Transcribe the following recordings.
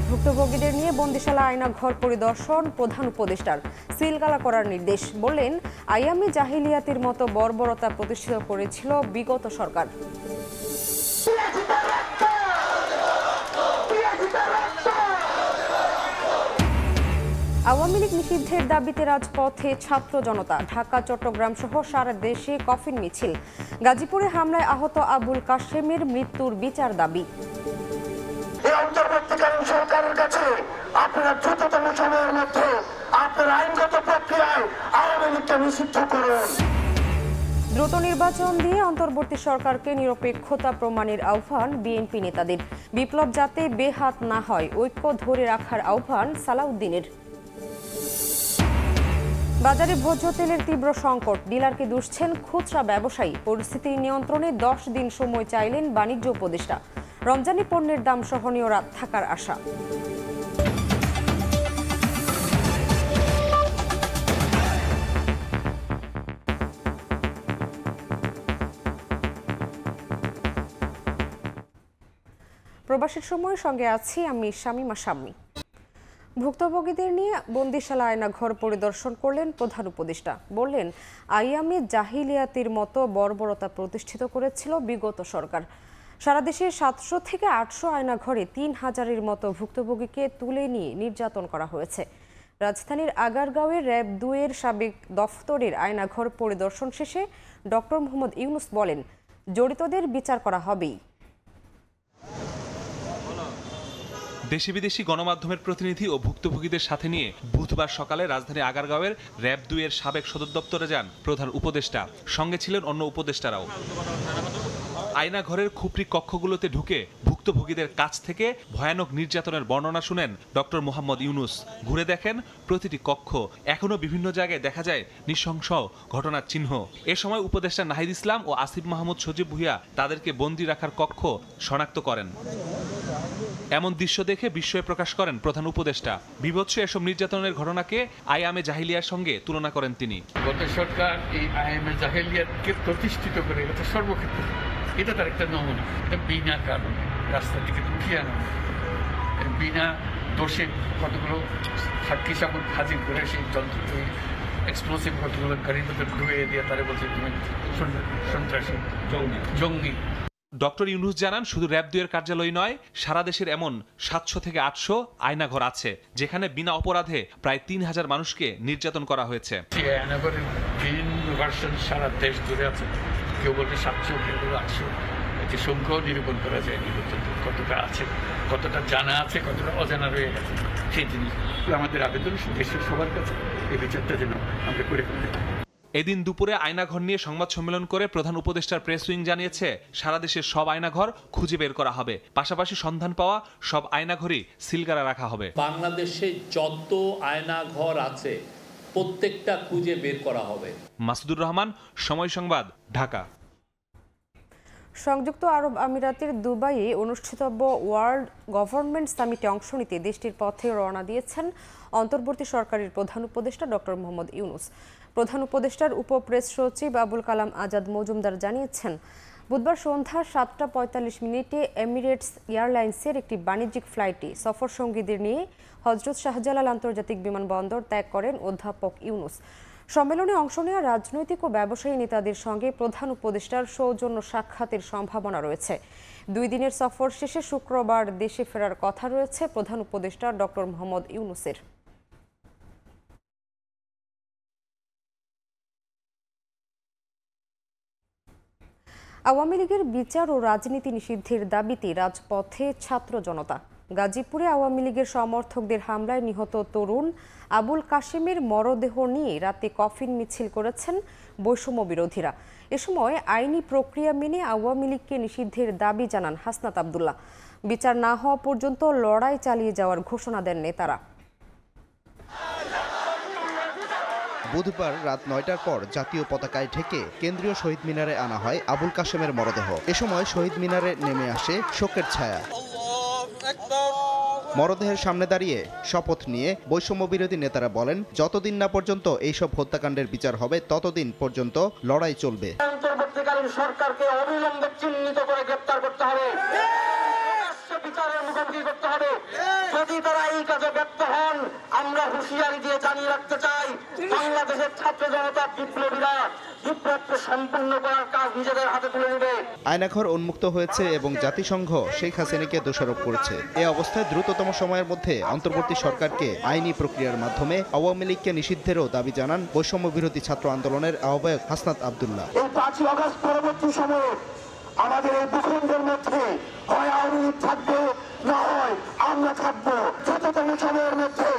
ভুক্তভোগীদের নিয়ে বন্দিশালা আয়না ঘর পরিদর্শন, প্রধান উপদেষ্টার সিলগালা করার নির্দেশ। বললেন, আইয়ামে জাহিলিয়াতির মতো বর্বরতা প্রতিষ্ঠিত করেছিল বিগত সরকার। আওয়ামী লীগ নিষিদ্ধের দাবিতে রাজপথে ছাত্র জনতা। ঢাকা, চট্টগ্রাম সহ সারা দেশে কফিন মিছিল। গাজীপুরে হামলায় আহত আবুল কাশেমের মৃত্যুর বিচার দাবি। অন্তর্বর্তীকালীন সরকারের কাছে আপনারা দ্রুততম সময়ের মধ্যে আপনার আইনগত প্রক্রিয়ায় আওয়ামী লীগকে নিষিদ্ধ করুন। দ্রুত নির্বাচন দিয়ে অন্তর্বর্তী সরকারকে নিরপেক্ষতা প্রমাণের আহ্বান বিএনপি নেতাদের। বিপ্লব যাতে বেহাত না হয়, ঐক্য ধরে রাখার আহ্বান সালাউদ্দিনের। বাজারে ভোজ্য তেলের তীব্র সংকট, ডিলারকে দুষছেন খুচরা ব্যবসায়ী। পরিস্থিতি নিয়ন্ত্রণে 10 দিন সময় চাইলেন বাণিজ্য উপদেষ্টা। রমজানি পণ্যের দাম সহনীয় থাকার আশা। প্রবাসীর সময়ের সঙ্গে আছি আমি শামীমা শাম্মী। ভুক্তভোগীদের নিয়ে বন্দিশালা আয়না ঘর পরিদর্শন করলেন প্রধান উপদেষ্টা। বললেন, আইয়ামে জাহিলিয়াতির মতো বর্বরতা প্রতিষ্ঠিত করেছিল বিগত সরকার। সারা দেশে 700 থেকে 800 আয়না ঘরে 3000-এর মতো ভুক্তভোগীকে তুলে নিয়ে নির্যাতন করা হয়েছে। রাজধানীর আগারগাঁওয়ের র‍্যাব 2-এর সাবেক দফতরের আয়নাঘর পরিদর্শন শেষে ডক্টর মোহাম্মদ ইউনুস বলেন, জড়িতদের বিচার করা হবেই। দেশি বিদেশি গণমাধ্যমের প্রতিনিধি ও ভুক্তভোগীদের সাথে নিয়ে বুধবার সকালে রাজধানী আগারগাঁওয়ের র‍্যাব 2-এর সাবেক সদর দপ্তরে যান প্রধান উপদেষ্টা। সঙ্গে ছিলেন অন্য উপদেষ্টারাও। আয়না ঘরের খুপড়ি কক্ষগুলোতে ঢুকে ভুক্তভোগীদের কাছ থেকে ভয়ানক নির্যাতনের বর্ণনা শুনেন ডক্টর মোহাম্মদ ইউনুস। ঘুরে দেখেন প্রতিটি কক্ষ, এখনও বিভিন্ন জায়গায় দেখা যায় নৃশংস ঘটনার চিহ্ন। এ সময় উপদেষ্টা নাহিদ ইসলাম ও আসিফ মাহমুদ সজীব ভুঁইয়া তাদেরকে বন্দী রাখার কক্ষ শনাক্ত করেন। এমন দৃশ্য দেখে বিস্ময় প্রকাশ করেন প্রধান উপদেষ্টা। বিভৎস এসব নির্যাতনের ঘটনাকে আইয়ামে জাহিলিয়ার সঙ্গে তুলনা করেন তিনি। গত সরকার এই আইয়ামে জাহিলিয়াতকে প্রতিষ্ঠিত করে গেছে সর্বক্ষেত্রে। এটা তার একটা নমুনা। এটা বিনা কারণে রাস্তা থেকে উঠিয়ে আনা, বিনা দোষে কতগুলো সাক্ষী সাবুত হাজির করে সেই যন্ত্র এক্সপ্লোসিভ কতগুলো গাড়ির মধ্যে ঢুয়ে দিয়ে তারা বলছে তুমি সন্ত্রাসী, জঙ্গি। ডক্টর ইউনুস জানান, শুধু র‍্যাব 2-এর কার্যালয় নয়, সারা দেশের এমন 700 থেকে 800 আয়নাঘর আছে যেখানে বিনা অপরাধে প্রায় 3000 মানুষকে নির্যাতন করা হয়েছে। আয়নাঘরের বিভিন্ন ভার্সন সারা দেশ জুড়ে আছে। কেউ বলবে 700, কেউ বলবে 800। এটি সংখ্যাও নিরূপণ করা যায়নি পর্যন্ত। কতটা আছে, কতটা জানা আছে, কতটা অজানা রয়ে গেছে, সেই জিনিস আমাদের আবেদন দেশের সবার কাছে এই বিচারটা যেন আমরা করে ফেলতে পারি। এদিন দুপুরে আয়নাঘর নিয়ে সংবাদ সম্মেলন করে প্রধান উপদেষ্টার প্রেস উইং জানিয়েছে, সারা দেশের সব আয়নাঘর খুঁজে বের করা হবে। পাশাপাশি সন্ধান পাওয়া সব আয়নাঘরই সিলগালা রাখা হবে। বাংলাদেশে যত আয়নাঘর আছে প্রত্যেকটা খুঁজে বের করা হবে। মাসুদুর রহমান, সময় সংবাদ, ঢাকা। সংযুক্ত আরব আমিরাতের দুবাইয়ে অনুষ্ঠিতব্য ওয়ার্ল্ড গভর্নমেন্ট সামিটে অংশ নিতে দেশটির পথে রওনা দিয়েছেন অন্তর্বর্তী সরকারের প্রধান উপদেষ্টা ডক্টর মোহাম্মদ ইউনুস। প্রধান উপদেষ্টার উপপ্রেস সচিব আবুল কালাম আজাদ মজুমদার জানিয়েছেন, বুধবার সন্ধ্যা 7:45 এমিরেটস এয়ারলাইন্সের একটি বাণিজ্যিক ফ্লাইটে সফর সঙ্গীদের নিয়ে হজরত শাহজালাল আন্তর্জাতিক বিমানবন্দর ত্যাগ করেন অধ্যাপক ইউনুস। সম্মেলনে অংশ নেওয়া রাজনৈতিক ও ব্যবসায়ী নেতাদের সঙ্গে প্রধান উপদেষ্টার সৌজন্য সাক্ষাতের সম্ভাবনা রয়েছে। 2 দিনের সফর শেষে শুক্রবার দেশে ফেরার কথা রয়েছে প্রধান উপদেষ্টা ডক্টর মোহাম্মদ ইউনুসের। আওয়ামী লীগের বিচার ও রাজনীতি নিষিদ্ধের দাবিতে রাজপথে ছাত্র জনতা। গাজীপুরে আওয়ামী লীগের সমর্থকদের হামলায় নিহত তরুণ আবুল কাশেমের মরদেহ নিয়ে রাতে কফিন মিছিল করেছেন বৈষম্য বিরোধীরা। এ সময় আইনি প্রক্রিয়া মেনে আওয়ামী লীগকে নিষিদ্ধের দাবি জানান হাসনাত আব্দুল্লাহ। বিচার না হওয়া পর্যন্ত লড়াই চালিয়ে যাওয়ার ঘোষণা দেন নেতারা। বুধবার রাত 9টার পর জাতীয় পতাকায় ঢেকে কেন্দ্রীয় শহীদ মিনারে আনা হয় আবুল কাশেমের মরদেহ। এ সময় শহীদ মিনারে নেমে আসে শোকের ছায়া। মরদেহের সামনে দাঁড়িয়ে শপথ নিয়ে বৈষম্য বিরোধী নেতারা বলেন, যতদিন না পর্যন্ত এইসব হত্যাকাণ্ডের বিচার হবে ততদিন পর্যন্ত লড়াই চলবে। অন্তর্বর্তীকালীন সরকারকে অবিলম্বে চিহ্নিত করে গ্রেফতার করতে হবে। বিচারের মুখোমুখি করতে হবে। যদি তারা এই কাজে ব্যর্থ হন, আমরা হুঁশিয়ারি দিয়ে জানিয়ে রাখতে চাই, বাংলাদেশের ছাত্র জনতা বিপ্লবীরা বিপ্লবকে সম্পূর্ণ করার কাজ নিজেদের হাতে তুলে নেবে। আয়নাঘর উন্মুক্ত হয়েছে এবং জাতিসংঘ শেখ হাসিনাকে দোষারোপ করেছে। এ অবস্থায় দ্রুততম সময়ের মধ্যে অন্তর্বর্তী সরকারকে আইনি প্রক্রিয়ার মাধ্যমে আওয়ামী লীগকে নিষিদ্ধেরও দাবি জানান বৈষম্য বিরোধী ছাত্র আন্দোলনের আহ্বায়ক হাসনাত আব্দুল্লাহ। এই 5ই আগস্ট পরবর্তী সময়ে আমাদের এই ভূখণ্ডের মধ্যে হয় আওয়ামী লীগ থাকবে, না হয় আমরা থাকবো। দ্রুততম সময়ের মধ্যে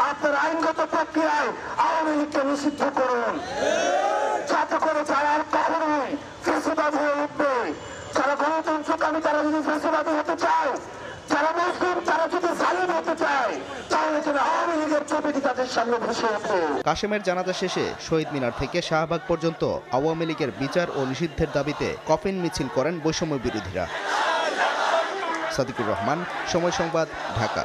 আপনার আইনগত প্রক্রিয়ায় আওয়ামী লীগকে নিষিদ্ধ করুন, যাতে করে যারা আর কখনোই ফেসিবাদ হয়ে উঠবে। যারা গণতন্ত্রকামী তারা যদি ফেসিবাদী হতে চায়, যারা মুসলিম তারা যদি জালিম হতে চায়, তাহলে যেন আওয়ামী লীগের ছবিটি তাদের সামনে ভেসে ওঠে। কাশেমের জানাজা শেষে শহীদ মিনার থেকে শাহবাগ পর্যন্ত আওয়ামী লীগের বিচার ও নিষিদ্ধের দাবিতে কফিন মিছিল করেন বৈষম্য বিরোধীরা। সাদিকুর রহমান, সময় সংবাদ, ঢাকা।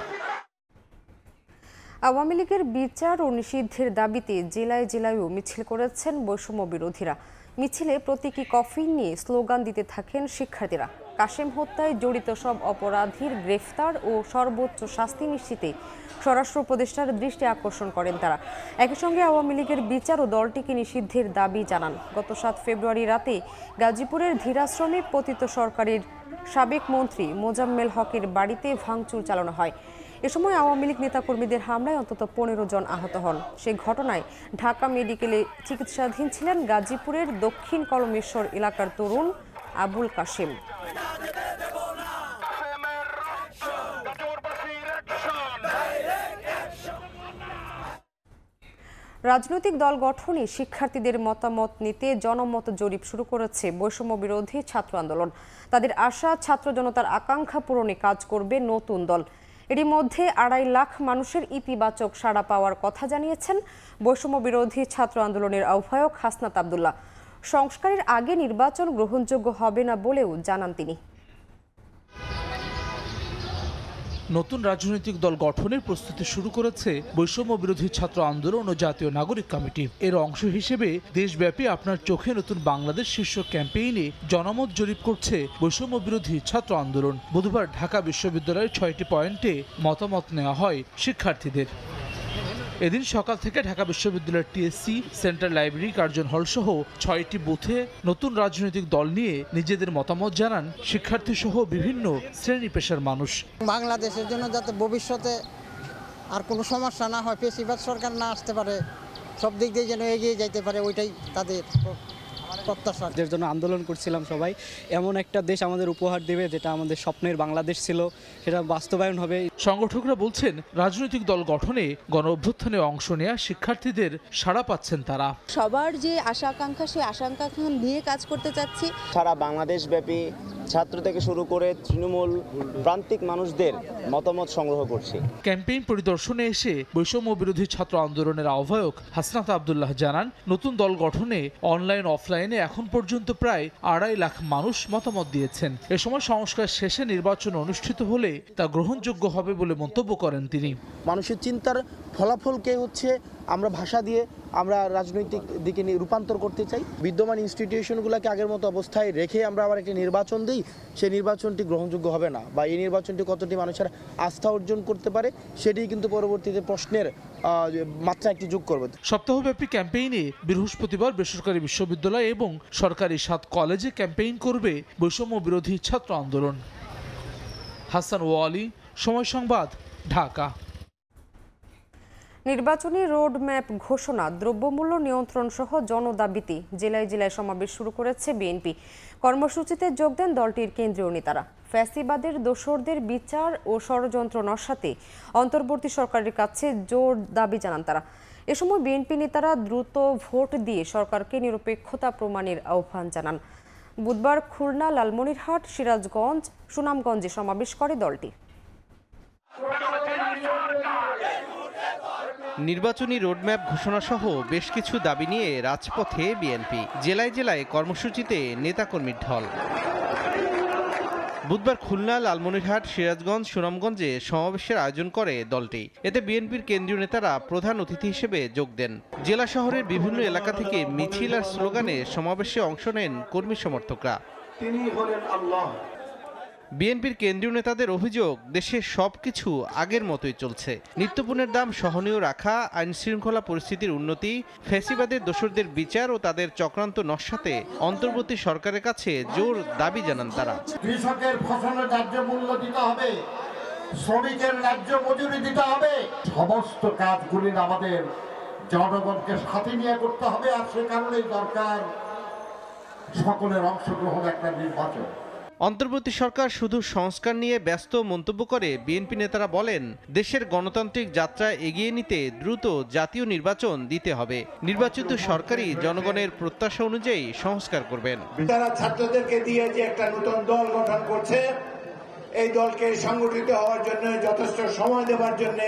আওয়ামী লীগের বিচার ও নিষিদ্ধের দাবিতে জেলায় জেলায়ও মিছিল করেছেন বৈষম্য বিরোধীরা। মিছিলে প্রতীকী কফিন নিয়ে স্লোগান দিতে থাকেন শিক্ষার্থীরা। কাশেম হত্যায় জড়িত সব অপরাধীর গ্রেফতার ও সর্বোচ্চ শাস্তি নিশ্চিতে স্বরাষ্ট্র উপদেষ্টার দৃষ্টি আকর্ষণ করেন তারা। একই সঙ্গে আওয়ামী লীগের বিচার ও দলটিকে নিষিদ্ধের দাবি জানান। গত 7 ফেব্রুয়ারি রাতে গাজীপুরের ধীরাশ্রমে পতিত সরকারের সাবেক মন্ত্রী মোজাম্মেল হকের বাড়িতে ভাঙচুর চালানো হয়। এ সময় আওয়ামী লীগ নেতাকর্মীদের হামলায় অন্তত 15 জন আহত হন। সেই ঘটনায় ঢাকা মেডিকেলে চিকিৎসাধীন ছিলেন গাজীপুরের দক্ষিণ কলমেশ্বর এলাকার তরুণ আবুল কাশেম। রাজনৈতিক দল গঠনে শিক্ষার্থীদের মতামত নিতে জনমত জরিপ শুরু করেছে বৈষম্য বিরোধী ছাত্র আন্দোলন। তাদের আশা, ছাত্র জনতার আকাঙ্ক্ষা পূরণে কাজ করবে নতুন দল। এরই মধ্যে 2.5 লাখ মানুষের ইতিবাচক সাড়া পাওয়ার কথা জানিয়েছেন বৈষম্য বিরোধী ছাত্র আন্দোলনের আহ্বায়ক হাসনাত আব্দুল্লাহ। সংস্কারের আগে নির্বাচন গ্রহণযোগ্য হবে না বলেও জানান তিনি। নতুন রাজনৈতিক দল গঠনের প্রস্তুতি শুরু করেছে বৈষম্য বিরোধী ছাত্র আন্দোলন ও জাতীয় নাগরিক কমিটি। এর অংশ হিসেবে দেশব্যাপী আপনার চোখে নতুন বাংলাদেশ শীর্ষক ক্যাম্পেইনে জনমত জরিপ করছে বৈষম্য বিরোধী ছাত্র আন্দোলন। বুধবার ঢাকা বিশ্ববিদ্যালয়ের 6টি পয়েন্টে মতামত নেওয়া হয় শিক্ষার্থীদের। এদিন সকাল থেকে ঢাকা বিশ্ববিদ্যালয়ের টিএসসি, সেন্ট্রাল লাইব্রেরি, কার্জন হল সহ 6টি বুথে নতুন রাজনৈতিক দল নিয়ে নিজেদের মতামত জানান শিক্ষার্থী সহ বিভিন্ন শ্রেণী পেশার মানুষ। বাংলাদেশের জন্য যাতে ভবিষ্যতে আর কোনো সমস্যা না হয়, ফেসিবাদ সরকার না আসতে পারে, সব দিক দিয়ে যেন এগিয়ে যাইতে পারে, ওইটাই তাদের প্রত্যাশার জন্য আন্দোলন করছিলাম। সবাই এমন একটা দেশ আমাদের উপহার দেবে যেটা আমাদের স্বপ্নের বাংলাদেশ ছিল, সেটা বাস্তবায়ন হবে। সংগঠকরা বলছেন রাজনৈতিক দল গঠনে গণ অভ্যুত্থানে অংশ নেওয়া শিক্ষার্থীদের সাড়া পাচ্ছেন তারা। সবার যে আশা আকাঙ্ক্ষা, সেই আশা আকাঙ্ক্ষা নিয়ে কাজ করতে চাচ্ছি। সারা বাংলাদেশ ব্যাপী ছাত্র থেকে শুরু করে তৃণমূল প্রান্তিক মানুষদের মতামত সংগ্রহ করছি। ক্যাম্পেইন পরিদর্শনে এসে বৈষম্য বিরোধী ছাত্র আন্দোলনের আহ্বায়ক হাসনাত আব্দুল্লাহ জানান, নতুন দল গঠনে অনলাইন অফলাইনে এখন পর্যন্ত প্রায় 2.5 লাখ মানুষ মতামত দিয়েছেন। এ সময় সংস্কার শেষে নির্বাচন অনুষ্ঠিত হলে তা গ্রহণযোগ্য হবে বলে মন্তব্য করেন তিনি। মানুষের চিন্তার ফলাফলকে আমরা ভাষা দিয়ে আমরা রাজনৈতিক দিকে রূপান্তর করতে চাই। বিদ্যমান ইনস্টিটিউশনগুলোকে আগের মতো অবস্থায় রেখে আমরা আবার একটি নির্বাচন দিই, সেই নির্বাচনটি গ্রহণযোগ্য হবে না, বা এই নির্বাচনটি কতটি মানুষের আস্থা অর্জন করতে পারে সেটাই কিন্তু পরবর্তীতে প্রশ্নের মাত্রা একটি যোগ করবে। সপ্তাহব্যাপী ক্যাম্পেইনে বৃহস্পতিবার বেসরকারি বিশ্ববিদ্যালয় এবং সরকারি 7 কলেজে ক্যাম্পেইন করবে বৈষম্য বিরোধী ছাত্র আন্দোলন। হাসান ওয়ালি, সময় সংবাদ, ঢাকা। নির্বাচনী রোডম্যাপ ঘোষণা, দ্রব্যমূল্য নিয়ন্ত্রণ সহ জনদাবিতে জেলায় জেলায় সমাবেশ শুরু করেছে বিএনপি। কর্মসূচিতে যোগ দেন দলটির কেন্দ্রীয় নেতারা। ফ্যাসিবাদের দোসরদের বিচার ও ষড়যন্ত্র নস্যাতে অন্তর্বর্তী সরকারের কাছে জোর দাবি জানান তারা। এ সময় বিএনপি নেতারা দ্রুত ভোট দিয়ে সরকারকে নিরপেক্ষতা প্রমাণের আহ্বান জানান। বুধবার খুলনা, লালমনিরহাট, সিরাজগঞ্জ, সুনামগঞ্জে সমাবেশ করে দলটি। নির্বাচনী রোডম্যাপ ঘোষণাসহ বেশ কিছু দাবি নিয়ে রাজপথে বিএনপি। জেলায় জেলায় কর্মসূচিতে নেতাকর্মীর ঢল। বুধবার খুলনা, লালমনিরহাট, সিরাজগঞ্জ, সুনামগঞ্জে সমাবেশের আয়োজন করে দলটি। এতে বিএনপির কেন্দ্রীয় নেতারা প্রধান অতিথি হিসেবে যোগ দেন। জেলা শহরের বিভিন্ন এলাকা থেকে মিছিল আর স্লোগানে সমাবেশে অংশ নেন কর্মী সমর্থকরা। বিএনপির কেন্দ্রীয় নেতাদের অভিযোগ, দেশের সবকিছু আগের মতোই চলছে। নিত্যপণ্যের দাম সহনীয় রাখা, আইন শৃঙ্খলা পরিস্থিতির উন্নতি, ফ্যাসিবাদের দোসরদের বিচার ও তাদের চক্রান্ত নস্যাতে অন্তর্বর্তী সরকারের কাছে জোর দাবি জানান তারা। কৃষকের ফসলের ন্যায্য মূল্য দিতে হবে, শ্রমিকের ন্যায্য মজুরি দিতে হবে। সমস্ত কাজগুলি আমাদের জনগণকে সাথে নিয়ে করতে হবে, আর সে কারণেই দরকার সকলের অংশগ্রহণ একটা নির্বাচন। অন্তর্বর্তী সরকার শুধু সংস্কার নিয়ে ব্যস্ত মন্তব্য করে বিএনপি নেতারা বলেন, দেশের গণতান্ত্রিক যাত্রা এগিয়ে নিতে দ্রুত জাতীয় নির্বাচন দিতে হবে। নির্বাচিত সরকারই জনগণের প্রত্যাশা অনুযায়ী সংস্কার করবেন। তারা ছাত্রদেরকে দিয়ে যে একটা নতুন দল গঠন করছে, এই দলকে সংগঠিত হওয়ার জন্য যথেষ্ট সময় দেওয়ার জন্য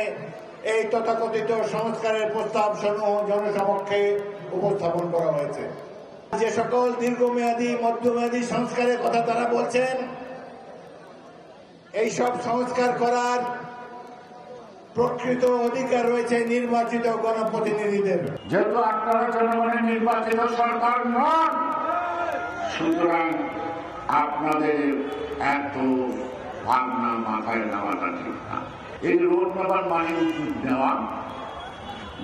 এই তথাকথিত সংস্কারের প্রস্তাব সমূহ জনসমক্ষে উপস্থাপন করা হয়েছে। যে সকল দীর্ঘমেয়াদী মধ্যমেয়াদী সংস্কারের কথা তারা বলছেন, এই সব সংস্কার করার প্রকৃত অধিকার রয়েছে নির্বাচিত গণপ্রতিনিধিদের। যেহেতু আপনারা জনগণের নির্বাচিত সরকার নন, সুতরাং আপনাদের এত ভাবনা মাথায় নেওয়াটা ঠিক না। এই রোড নেওয়ার মানে উদ্যোগ নেওয়া,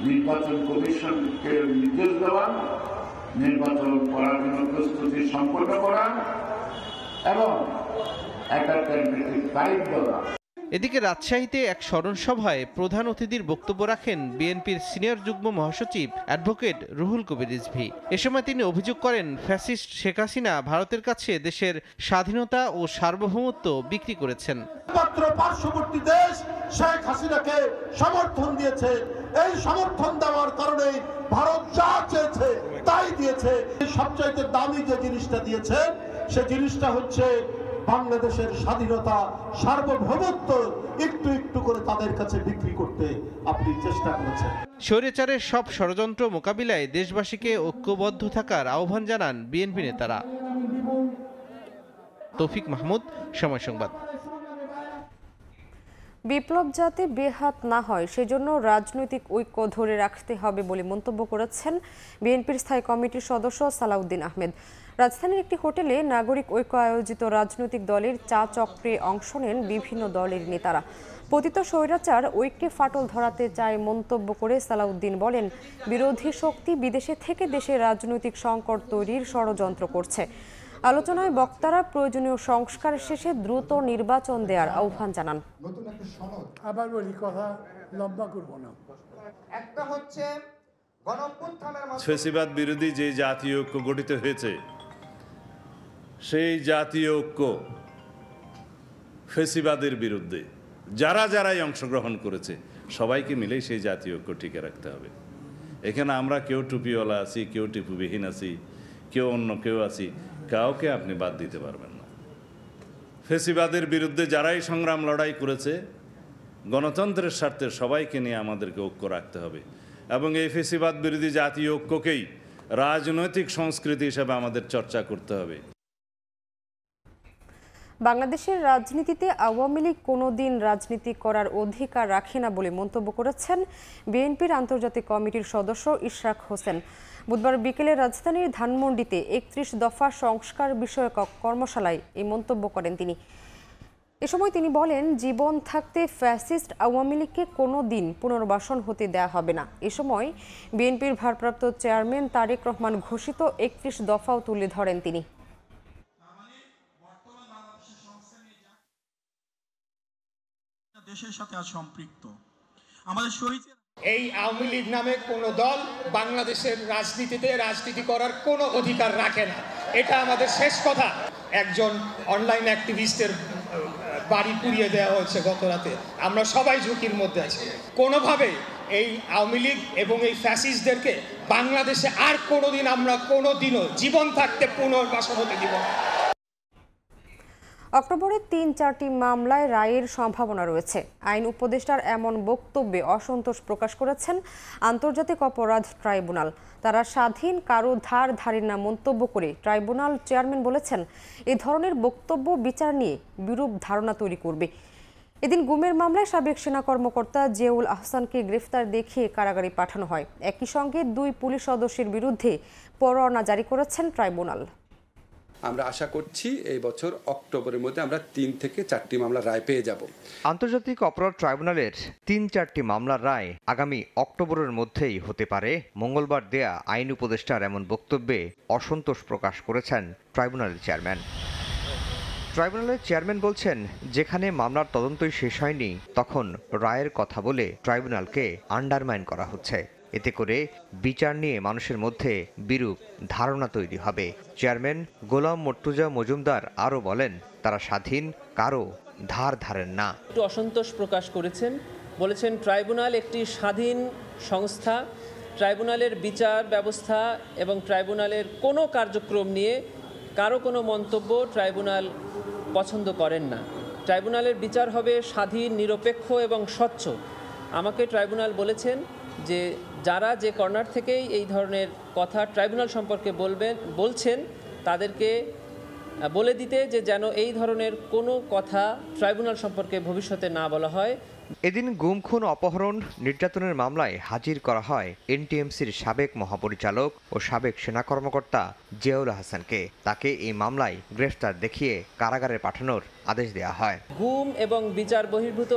নির্বাচন কমিশনকে নির্দেশ দেওয়া, নির্বাচন করার জন্য প্রস্তুতি সম্পন্ন করা এবং একটা টাইম দেওয়া। এদিকে রাজশাহীতে এক স্মরণ সভায় প্রধান অতিথির বক্তব্য রাখেন বিএনপির সিনিয়র যুগ্ম মহাসচিব অ্যাডভোকেট রুহুল কবির রিজভী। এ সময় তিনি অভিযোগ করেন, ফ্যাসিস্ট শেখ হাসিনা ভারতের কাছে দেশের স্বাধীনতা ও সার্বভৌমত্ব বিক্রি করেছেন। মাত্র পার্শ্ববর্তী দেশ শেখ হাসিনাকে সমর্থন দিয়েছে। এই সমর্থন দেওয়ার কারণে ভারত যা চেয়েছে তাই দিয়েছে। সবচাইতে দামি যে জিনিসটা দিয়েছে সে জিনিসটা হচ্ছে বাংলাদেশের স্বাধীনতা, সার্বভৌমত্ব একটু একটু করে তাদের কাছে বিক্রি করতে আপনি চেষ্টা করেছেন। স্বৈরাচারের সব ষড়যন্ত্র মোকাবিলায় দেশবাসীকে ঐক্যবদ্ধ থাকার আহ্বান জানান বিএনপি নেতারা। তৌফিক মাহমুদ, সময় সংবাদ। বিপ্লব যাতে বেহাত না হয় সেজন্য রাজনৈতিক ঐক্য ধরে রাখতে হবে বলে মন্তব্য করেছেন বিএনপির স্থায়ী কমিটির সদস্য সালাউদ্দিন আহমেদ। রাজধানীর একটি হোটেলে নাগরিক ঐক্য আয়োজিত রাজনৈতিক দলের চা চক্রে অংশ নেন বিভিন্ন দলের নেতারা। পতিত স্বৈরাচার ঐক্যে ফাটল ধরাতে চায় মন্তব্য করে সালাউদ্দিন বলেন, বিরোধী শক্তি বিদেশে থেকে দেশে রাজনৈতিক সংকট তৈরির ষড়যন্ত্র করছে। আলোচনায় বক্তারা প্রয়োজনীয় সংস্কার শেষে দ্রুত নির্বাচন দেওয়ার আহ্বান জানান। আবার বলি, কথা লম্বা করব না। একটা হচ্ছে ফ্যাসিবাদ বিরোধী যে জাতীয় ঐক্য গঠিত হয়েছে, সেই জাতীয় ঐক্য ফ্যাসিবাদের বিরুদ্ধে যারাই অংশগ্রহণ করেছে সবাইকে মিলেই সেই জাতীয় ঐক্য টিকে রাখতে হবে। এখানে আমরা কেউ টুপিওয়ালা আছি, কেউ টিপুবিহীন আছি, কেউ অন্য কেউ আছি, কাউকে আপনি বাদ দিতে পারবেন না। ফ্যাসিবাদের বিরুদ্ধে যারাই সংগ্রাম লড়াই করেছে, গণতন্ত্রের স্বার্থে সবাইকে নিয়ে আমাদেরকে ঐক্য রাখতে হবে এবং এই ফ্যাসিবাদ বিরোধী জাতীয় ঐক্যকেই রাজনৈতিক সংস্কৃতি হিসেবে আমাদের চর্চা করতে হবে। বাংলাদেশের রাজনীতিতে আওয়ামী লীগ কোনোদিন রাজনীতি করার অধিকার রাখে না বলে মন্তব্য করেছেন বিএনপির আন্তর্জাতিক কমিটির সদস্য ইশরাক হোসেন। বুধবার বিকেলে রাজধানীর ধানমন্ডিতে ৩১ দফা সংস্কার বিষয়ক কর্মশালায় এই মন্তব্য করেন তিনি। এ সময় তিনি বলেন, জীবন থাকতে ফ্যাসিস্ট আওয়ামী লীগকে কোনো দিন পুনর্বাসন হতে দেয়া হবে না। এ সময় বিএনপির ভারপ্রাপ্ত চেয়ারম্যান তারেক রহমান ঘোষিত ৩১ দফাও তুলে ধরেন তিনি। দেশের সাথে সম্পৃক্ত আমাদের শহীদ এই আওয়ামী লীগ নামে কোনো দল বাংলাদেশের রাজনীতিতে রাজনীতি করার কোনো অধিকার রাখে না। এটা আমাদের শেষ কথা। একজন অনলাইন অ্যাক্টিভিস্টের বাড়ি পুড়িয়ে দেওয়া হয়েছে গত রাতে। আমরা সবাই ঝুঁকির মধ্যে আছি। কোনোভাবে এই আওয়ামী লীগ এবং এই ফ্যাসিস্টদেরকে বাংলাদেশে আর কোনোদিন আমরা কোনোদিনও জীবন থাকতে পুনর্বাসন হতে দিব না। অক্টোবরে ৩-৪টি মামলায় রায়ের সম্ভাবনা রয়েছে। আইন উপদেষ্টার এমন বক্তব্যে অসন্তোষ প্রকাশ করেছেন আন্তর্জাতিক অপরাধ ট্রাইব্যুনাল। তারা স্বাধীন কারো ধার ধারেন না মন্তব্য করে ট্রাইব্যুনাল চেয়ারম্যান বলেছেন, এই ধরনের বক্তব্য বিচার নিয়ে বিরূপ ধারণা তৈরি করবে। এদিন গুমের মামলায় সাবেক সেনা কর্মকর্তা জিয়াউল আহসানকে গ্রেফতার দেখিয়ে কারাগারে পাঠানো হয়। একই সঙ্গে 2 পুলিশ সদস্যের বিরুদ্ধে পরোয়ানা জারি করেছেন ট্রাইব্যুনাল। আমরা আশা করছি এই বছর অক্টোবরের মধ্যে আমরা 3 থেকে 4টি মামলা রায় পেয়ে যাব। আন্তর্জাতিক অপরাধ ট্রাইব্যুনালের 3-4টি মামলার রায় আগামী অক্টোবরের মধ্যেই হতে পারে মঙ্গলবার দেয়া আইন উপদেষ্টার এমন বক্তব্যে অসন্তোষ প্রকাশ করেছেন ট্রাইব্যুনালের চেয়ারম্যান। ট্রাইব্যুনালের চেয়ারম্যান বলছেন, যেখানে মামলার তদন্তই শেষ হয়নি তখন রায়ের কথা বলে ট্রাইব্যুনালকে আন্ডারমাইন করা হচ্ছে। এতে করে বিচার নিয়ে মানুষের মধ্যে বিরূপ ধারণা তৈরি হবে। চেয়ারম্যান গোলাম মর্তুজা মজুমদার আরও বলেন, তারা স্বাধীন কারো ধার ধারেন না। একটু অসন্তোষ প্রকাশ করেছেন, বলেছেন ট্রাইব্যুনাল একটি স্বাধীন সংস্থা, ট্রাইব্যুনালের বিচার ব্যবস্থা এবং ট্রাইব্যুনালের কোনো কার্যক্রম নিয়ে কারো কোনো মন্তব্য ট্রাইব্যুনাল পছন্দ করেন না। ট্রাইব্যুনালের বিচার হবে স্বাধীন, নিরপেক্ষ এবং স্বচ্ছ। আমাকে ট্রাইব্যুনাল বলেছেন যে যারা যে কর্নার থেকেই এই ধরনের কথা ট্রাইব্যুনাল সম্পর্কে বলছেন তাদেরকে বলে দিতে যে যেন এই ধরনের কোনো কথা ট্রাইব্যুনাল সম্পর্কে ভবিষ্যতে না বলা হয়। এদিন গুম, খুন, অপহরণ, নির্যাতনের মামলায় হাজির করা হয় এনটিএমসির সাবেক মহাপরিচালক ও সাবেক সেনা কর্মকর্তা জিয়াউল হাসানকে। তাকে এই মামলায় গ্রেফতার দেখিয়ে কারাগারে পাঠানোর আদেশ দেওয়া হয়। গুম এবং বিচার বহির্ভূত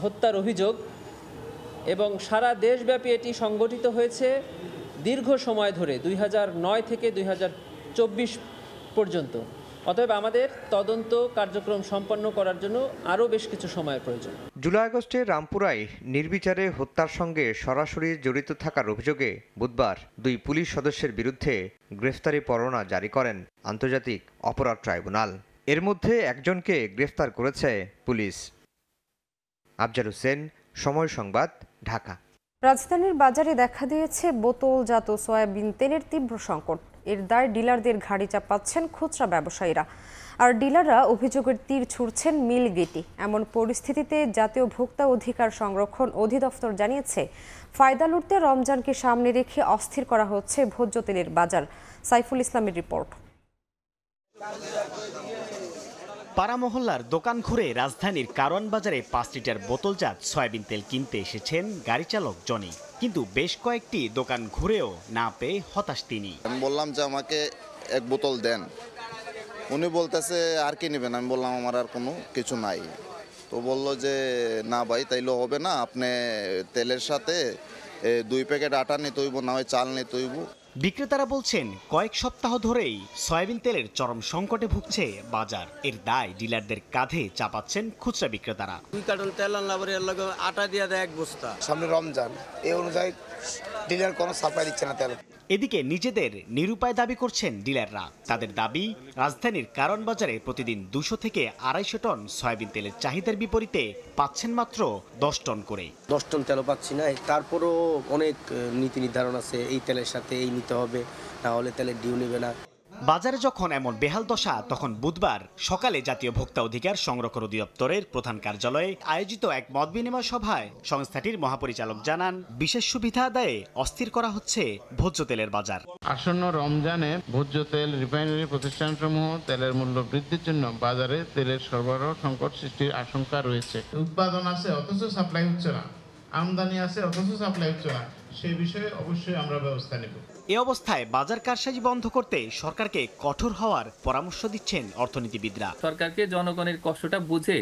হত্যার অভিযোগ এবং সারা দেশব্যাপী এটি সংগঠিত হয়েছে দীর্ঘ সময় ধরে 2009 থেকে 2024 পর্যন্ত। অতএব আমাদের তদন্ত কার্যক্রম সম্পন্ন করার জন্য আরও বেশ কিছু সময়ের প্রয়োজন। জুলাই আগস্টে রামপুরায় নির্বিচারে হত্যার সঙ্গে সরাসরি জড়িত থাকার অভিযোগে বুধবার 2 পুলিশ সদস্যের বিরুদ্ধে গ্রেফতারি পরোয়ানা জারি করেন আন্তর্জাতিক অপরাধ ট্রাইব্যুনাল। এর মধ্যে একজনকে গ্রেফতার করেছে পুলিশ। আফজাল হোসেন, সময় সংবাদ, ঢাকা। রাজধানীর বাজারে দেখা দিয়েছে বোতলজাত সয়াবিন তেলের তীব্র সংকট। এর দায় ডিলারদের ঘাড়ি চাপাচ্ছেন খুচরা ব্যবসায়ীরা, আর ডিলাররা অভিযোগের তীর ছুড়ছেন মিল গেটে। এমন পরিস্থিতিতে জাতীয় ভোক্তা অধিকার সংরক্ষণ অধিদপ্তর জানিয়েছে, ফায়দা লুটতে রমজানকে সামনে রেখে অস্থির করা হচ্ছে ভোজ্য তেলের বাজার। সাইফুল ইসলামের রিপোর্ট। পাড়া মহল্লার দোকান ঘুরে রাজধানীর কারওয়ান বাজারে 5 লিটার বোতলজাত সয়াবিন তেল কিনতে এসেছেন গাড়ি চালক জনি, কিন্তু বেশ কয়েকটি দোকান ঘুরেও না পেয়ে হতাশ তিনি। আমি বললাম যে আমাকে 1 বোতল দেন, উনি বলতেছে আর কি নেবেন। আমি বললাম আমার আর কোনো কিছু নাই। তো বললো যে না ভাই তাইলে হবে না, আপনি তেলের সাথে 2 প্যাকেট আটা নিতে হইব, না হয় চাল নিতে হইব। বিক্রেতারা বলছেন, কয়েক সপ্তাহ ধরেই সয়াবিন তেলের চরম সংকটে ভুগছে বাজার। এর দায় ডিলারদের কাঁধে চাপাচ্ছেন খুচরা বিক্রেতারা। 2 কার্টন তেল আনলাম, এর লগে আটা দিয়ে দেয় 1 বস্তা। সামনে রমজান, এই অনুযায়ী ডিলার কোনো সাপ্লাই দিচ্ছে না তেল। এদিকে নিজেদের নিরুপায় দাবি করছেন ডিলাররা। তাদের দাবি, রাজধানীর কারওয়ান বাজারে প্রতিদিন 200 থেকে 250 টন সয়াবিন তেলের চাহিদার বিপরীতে পাচ্ছেন মাত্র 10 টন করে। 10 টন তেলও পাচ্ছি না। তারপরও অনেক নীতি নির্ধারণ আছে, এই তেলের সাথে এই নিতে হবে, না হলে তেলের ডিউ নেবে না। বাজারে যখন এমন বেহাল দশা, তখন বুধবার সকালে জাতীয় ভোক্তা অধিকার সংরক্ষণ অধিদপ্তরের প্রধান কার্যালয়ে আয়োজিত এক মত বিনিময় সভায় সংস্থাটির মহাপরিচালক জানান, বিশেষ সুবিধা আদায়ে অস্থির করা হচ্ছে ভোজ্য তেলের বাজার। আসন্ন রমজানে ভোজ্য তেল রিফাইনারি প্রতিষ্ঠানসমূহ তেলের মূল্য বৃদ্ধির জন্য বাজারে তেলের সরবরাহ সংকট সৃষ্টির আশঙ্কা রয়েছে। উৎপাদন আছে অথচ সাপ্লাই হচ্ছে না, আমদানি আছে অথচ সাপ্লাই হচ্ছে না, সেই বিষয়ে অবশ্যই আমরা ব্যবস্থা নেব। এ অবস্থায় বাজার কারসাজি বন্ধ করতে সরকারকে কঠোর হওয়ার পরামর্শ দিচ্ছেন অর্থনীতিবিদরা। সরকারকে জনগণের কষ্টটা বুঝে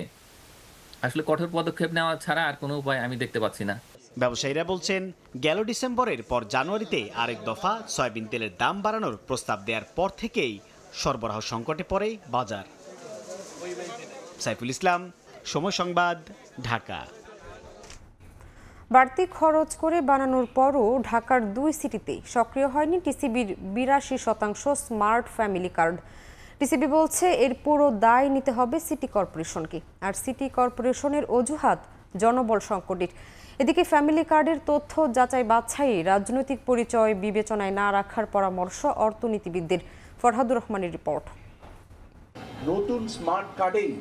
আসলে কঠোর পদক্ষেপ নেওয়া ছাড়া আর কোনো উপায় আমি দেখতে পাচ্ছি না। ব্যবসায়ীরা বলছেন, গেল ডিসেম্বরের পর জানুয়ারিতে আরেক দফা সয়াবিন তেলের দাম বাড়ানোর প্রস্তাব দেওয়ার পর থেকেই সরবরাহ সংকটে পড়ে বাজার। সাইফুল ইসলাম, সময় সংবাদ, ঢাকা। বাড়তি খরচ করে বানানোর পরও ঢাকার 2 সিটিতে সক্রিয় হয়নি টিসিবির 82% স্মার্ট ফ্যামিলি কার্ড। টিসিবি বলছে এর পুরো দায় নিতে হবে সিটি কর্পোরেশনকে, আর সিটি কর্পোরেশনের অজুহাত জনবল সংকটের। এদিকে ফ্যামিলি কার্ডের তথ্য যাচাই বাছাই রাজনৈতিক পরিচয় বিবেচনায় না রাখার পরামর্শ অর্থনীতিবিদদের। ফরহাদুর রহমানের রিপোর্ট। নতুন স্মার্ট কার্ডেই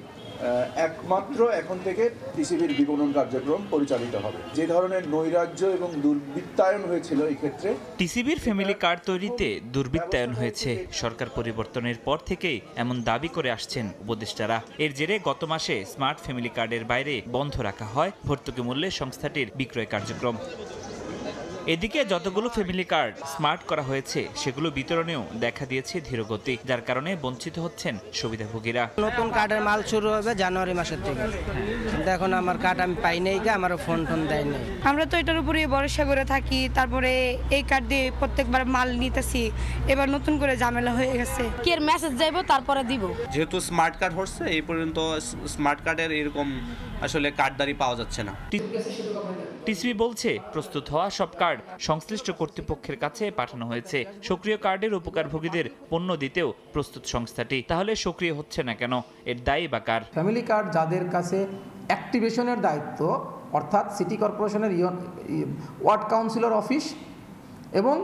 একমাত্র এখন থেকে টিসিবির বিপণন কার্যক্রম পরিচালিত হবে। যে ধরনের নৈরাজ্য এবং দুর্বৃত্তায়ন হয়েছিল এই ক্ষেত্রে টিসিবির ফ্যামিলি কার্ড তৈরিতে দুর্বৃত্তায়ন হয়েছে। সরকার পরিবর্তনের পর থেকেই এমন দাবি করে আসছেন উপদেষ্টারা। এর জেরে গত মাসে স্মার্ট ফ্যামিলি কার্ডের বাইরে বন্ধ রাখা হয় ভর্তুকি মূল্যে সংস্থাটির বিক্রয় কার্যক্রম। এদিকে যতগুলো ফ্যামিলি কার্ড স্মার্ট করা হয়েছে সেগুলো বিতরণেও দেখা দিয়েছে ধীরগতি, যার কারণে বঞ্চিত হচ্ছেন সুবিধাভোগীরা। নতুন কার্ডের মাল শুরু হবে জানুয়ারি মাসের থেকে, কিন্তু এখন আমার কার্ড আমি পাই নাই, আমারও ফোন দেয় নাই। আমরা তো এটার উপরে ভরসা করে থাকি, তারপরে এই কার্ড দিয়ে প্রত্যেকবার মাল নিতেছি, এবার নতুন করে ঝামেলা হয়ে গেছে। কি এর মেসেজ যাইবো তারপরে দিব। যেহেতু স্মার্ট কার্ড হচ্ছে এই পর্যন্ত স্মার্ট কার্ডের এরকম আসলে কার্ডদারি পাওয়া যাচ্ছে না। টিসিবি বলছে প্রস্তুত হওয়া সব কার্ড সংশ্লিষ্ট কর্তৃপক্ষের কাছে পাঠানো হয়েছে। সক্রিয় কার্ডের উপকারভোগীদের পণ্য দিতেও প্রস্তুত সংস্থাটি। তাহলে সক্রিয় হচ্ছে না কেন, এর দায়ী বা কার? ফ্যামিলি কার্ড যাদের কাছে অ্যাক্টিভেশনের দায়িত্ব, অর্থাৎ সিটি কর্পোরেশনের ওয়ার্ড কাউন্সিলর অফিস এবং